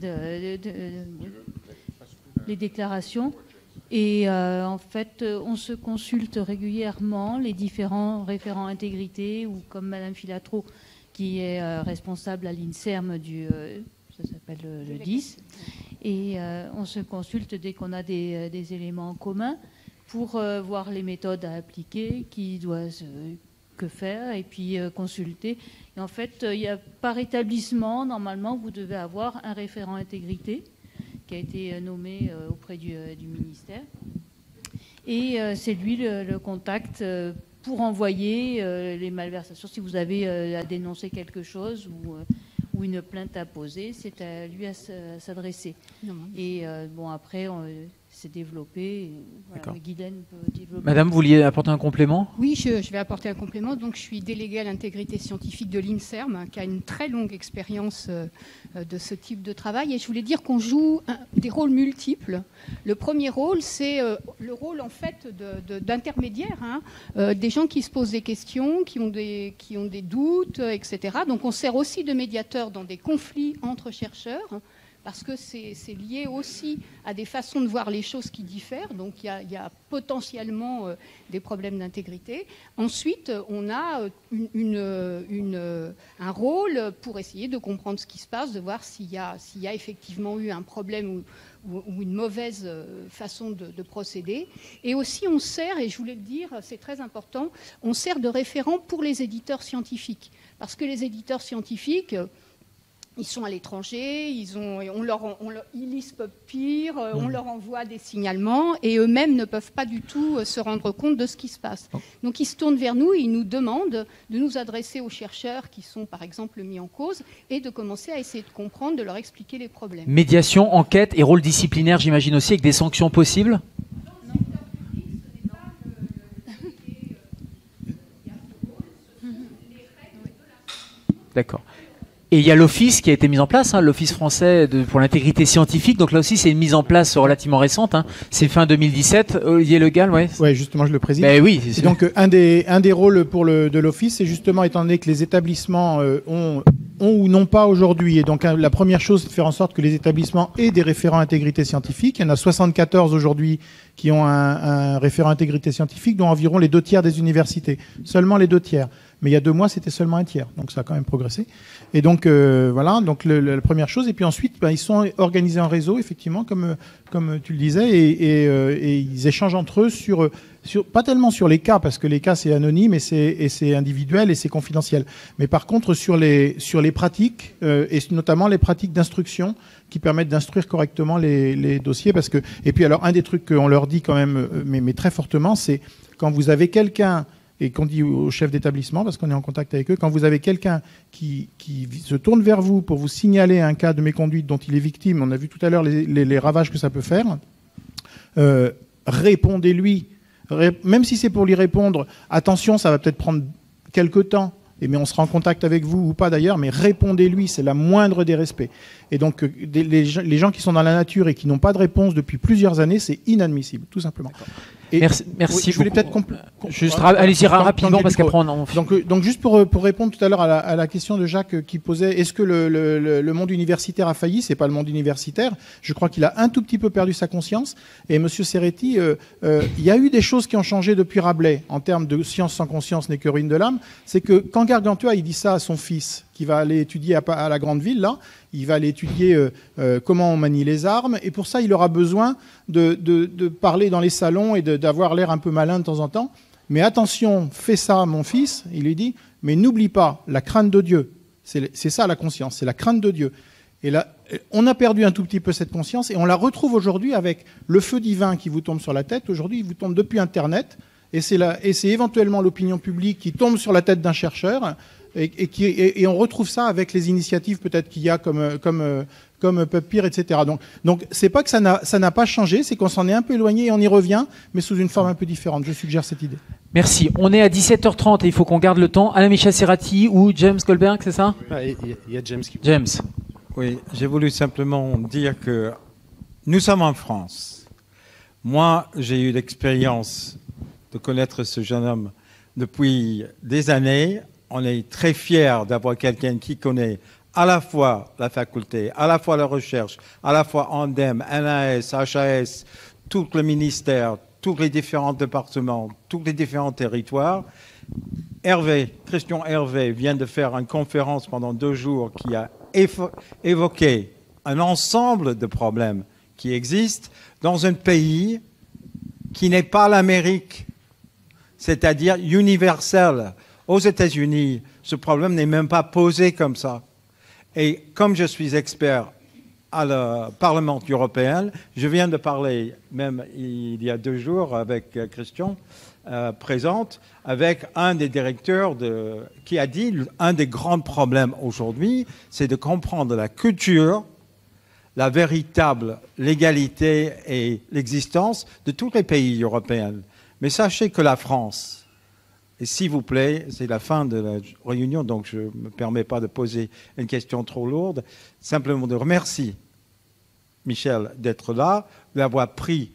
Les déclarations. Et en fait, on se consulte régulièrement les différents référents intégrité, ou comme Madame Filatro, qui est responsable à l'INSERM ça s'appelle le 10. Et on se consulte dès qu'on a des éléments en commun pour voir les méthodes à appliquer, qui doit que faire, et puis consulter. Et en fait, par établissement, normalement, vous devez avoir un référent intégrité qui a été nommé auprès du ministère. Et c'est lui le contact pour envoyer les malversations. Si vous avez à dénoncer quelque chose ou une plainte à poser, c'est à lui à s'adresser. Et bon, après, c'est développé. Voilà, Guylaine peut développer. Madame, vous vouliez apporter un complément? Oui, je vais apporter un complément. Donc, je suis déléguée à l'intégrité scientifique de l'INSERM, qui a une très longue expérience de ce type de travail. Et je voulais dire qu'on joue des rôles multiples. Le premier rôle, c'est le rôle en fait d'intermédiaire, des gens qui se posent des questions, qui ont des doutes, etc. Donc, on sert aussi de médiateur dans des conflits entre chercheurs, parce que c'est lié aussi à des façons de voir les choses qui diffèrent. Donc il y a potentiellement des problèmes d'intégrité. Ensuite, on a un rôle pour essayer de comprendre ce qui se passe, de voir s'il y a effectivement eu un problème ou une mauvaise façon de procéder. Et aussi, on sert, et je voulais le dire, c'est très important, on sert de référent pour les éditeurs scientifiques. Parce que les éditeurs scientifiques... Ils sont à l'étranger, ils lisent PubPeer, on leur envoie des signalements et eux-mêmes ne peuvent pas du tout se rendre compte de ce qui se passe. Donc ils se tournent vers nous, ils nous demandent de nous adresser aux chercheurs qui sont par exemple mis en cause et de commencer à essayer de comprendre, de leur expliquer les problèmes. Médiation, enquête et rôle disciplinaire, j'imagine aussi, avec des sanctions possibles? D'accord. Et il y a l'office qui a été mis en place, l'Office français pour l'intégrité scientifique. Donc là aussi, c'est une mise en place relativement récente. C'est fin 2017. Olivier Le Gall, ouais. Ouais, justement, je le préside. Ben oui. Et donc, un des rôles de l'Office, c'est justement, étant donné que les établissements ont ou n'ont pas aujourd'hui. Et donc, la première chose, c'est de faire en sorte que les établissements aient des référents intégrité scientifique. Il y en a 74 aujourd'hui qui ont un référent intégrité scientifique, dont environ les 2 tiers des universités. Seulement les 2 tiers. mais il y a 2 mois, c'était seulement un tiers. Donc ça a quand même progressé. Et donc voilà, donc la première chose. Et puis ensuite, ils sont organisés en réseau, effectivement, comme tu le disais, et ils échangent entre eux sur pas tellement sur les cas, parce que les cas c'est anonyme et c'est individuel et c'est confidentiel, mais par contre sur les pratiques, et notamment les pratiques d'instruction qui permettent d'instruire correctement les dossiers. Et puis alors un des trucs qu'on leur dit quand même, mais très fortement, c'est quand vous avez quelqu'un, et qu'on dit au chef d'établissement, parce qu'on est en contact avec eux, quand vous avez quelqu'un qui se tourne vers vous pour vous signaler un cas de méconduite dont il est victime, on a vu tout à l'heure les ravages que ça peut faire, répondez-lui. Même si c'est pour lui répondre, attention, ça va peut-être prendre quelques temps, mais on sera en contact avec vous ou pas d'ailleurs, mais répondez-lui, c'est la moindre des respects. Et donc, les gens qui sont dans la nature et qui n'ont pas de réponse depuis plusieurs années, c'est inadmissible, tout simplement. Et merci oui, je voulais peut-être allez-y rapidement, parce qu'après on donc juste pour répondre tout à l'heure à la question de Jacques qui posait, est-ce que le monde universitaire a failli? C'est pas le monde universitaire. Je crois qu'il a un tout petit peu perdu sa conscience. Et Monsieur Serretti, il y a eu des choses qui ont changé depuis Rabelais en termes de science sans conscience n'est que ruine de l'âme. C'est que quand Gargantua il dit ça à son fils, qui va aller étudier à la grande ville, là, il va aller étudier comment on manie les armes, et pour ça, il aura besoin de parler dans les salons et d'avoir l'air un peu malin de temps en temps. Mais attention, fais ça, mon fils, il lui dit, mais n'oublie pas la crainte de Dieu. C'est ça la conscience, c'est la crainte de Dieu. Et là, on a perdu un tout petit peu cette conscience, et on la retrouve aujourd'hui avec le feu divin qui vous tombe sur la tête. Aujourd'hui, il vous tombe depuis Internet, et c'est éventuellement l'opinion publique qui tombe sur la tête d'un chercheur. Et on retrouve ça avec les initiatives peut-être qu'il y a comme PubPeer, etc. Donc c'est pas que ça n'a pas changé, c'est qu'on s'en est un peu éloigné et on y revient, mais sous une forme un peu différente. Je suggère cette idée. Merci. On est à 17h30 et il faut qu'on garde le temps. Alain-Michel Serratti ou James Goldberg, c'est ça? Il y a James qui... James. Oui, j'ai voulu simplement dire que nous sommes en France. Moi, j'ai eu l'expérience de connaître ce jeune homme depuis des années. On est très fiers d'avoir quelqu'un qui connaît à la fois la faculté, à la fois la recherche, à la fois ANDEM, NAS, HAS, tout le ministère, tous les différents départements, tous les différents territoires. Christian Hervé vient de faire une conférence pendant 2 jours qui a évoqué un ensemble de problèmes qui existent dans un pays qui n'est pas l'Amérique, c'est-à-dire universel. Aux États-Unis, ce problème n'est même pas posé comme ça. Et comme je suis expert à le Parlement européen, je viens de parler, même il y a 2 jours, avec Christian, présente, avec un des directeurs qui a dit un des grands problèmes aujourd'hui, c'est de comprendre la culture, la véritable légalité et l'existence de tous les pays européens. Mais sachez que la France, et s'il vous plaît, c'est la fin de la réunion, donc je ne me permets pas de poser une question trop lourde, simplement de remercier Michel d'être là, d'avoir pris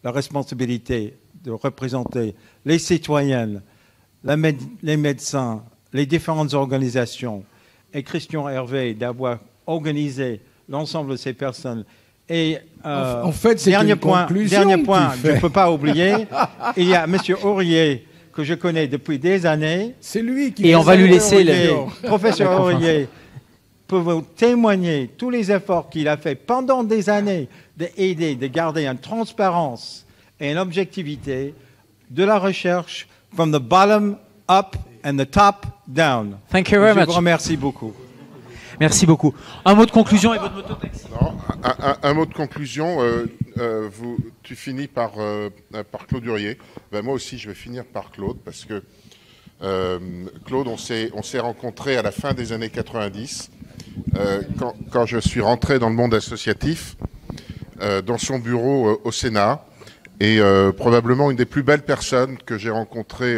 la responsabilité de représenter les citoyennes, les médecins, les différentes organisations, et Christian Hervé d'avoir organisé l'ensemble de ces personnes. Et en fait, c'est dernier une point, conclusion dernier point, qu'il je ne fait. peux pas oublier, il y a M. Aurier, que je connais depuis des années. C'est lui qui... Et on va lui laisser Professeur Aurier peut vous témoigner tous les efforts qu'il a fait pendant des années d'aider, de garder une transparence et une objectivité de la recherche from the bottom up and the top down. Thank you very much. Je vous remercie beaucoup. Merci beaucoup. Un mot de conclusion et votre mototaxi. Un mot de conclusion. Tu finis par Claude Hurier. Ben, moi aussi, je vais finir par Claude, parce que Claude, on s'est rencontrés à la fin des années 90, quand je suis rentré dans le monde associatif, dans son bureau au Sénat, et probablement une des plus belles personnes que j'ai rencontrées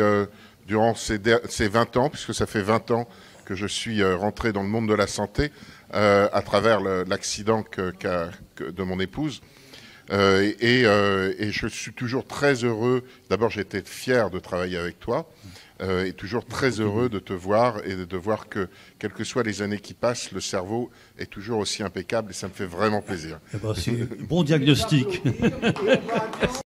durant ces 20 ans, puisque ça fait 20 ans que je suis rentré dans le monde de la santé à travers l'accident de mon épouse. Et je suis toujours très heureux. D'abord, j'étais fier de travailler avec toi et toujours très heureux de te voir et de voir que, quelles que soient les années qui passent, le cerveau est toujours aussi impeccable et ça me fait vraiment plaisir. Eh ben, c'est bon diagnostic.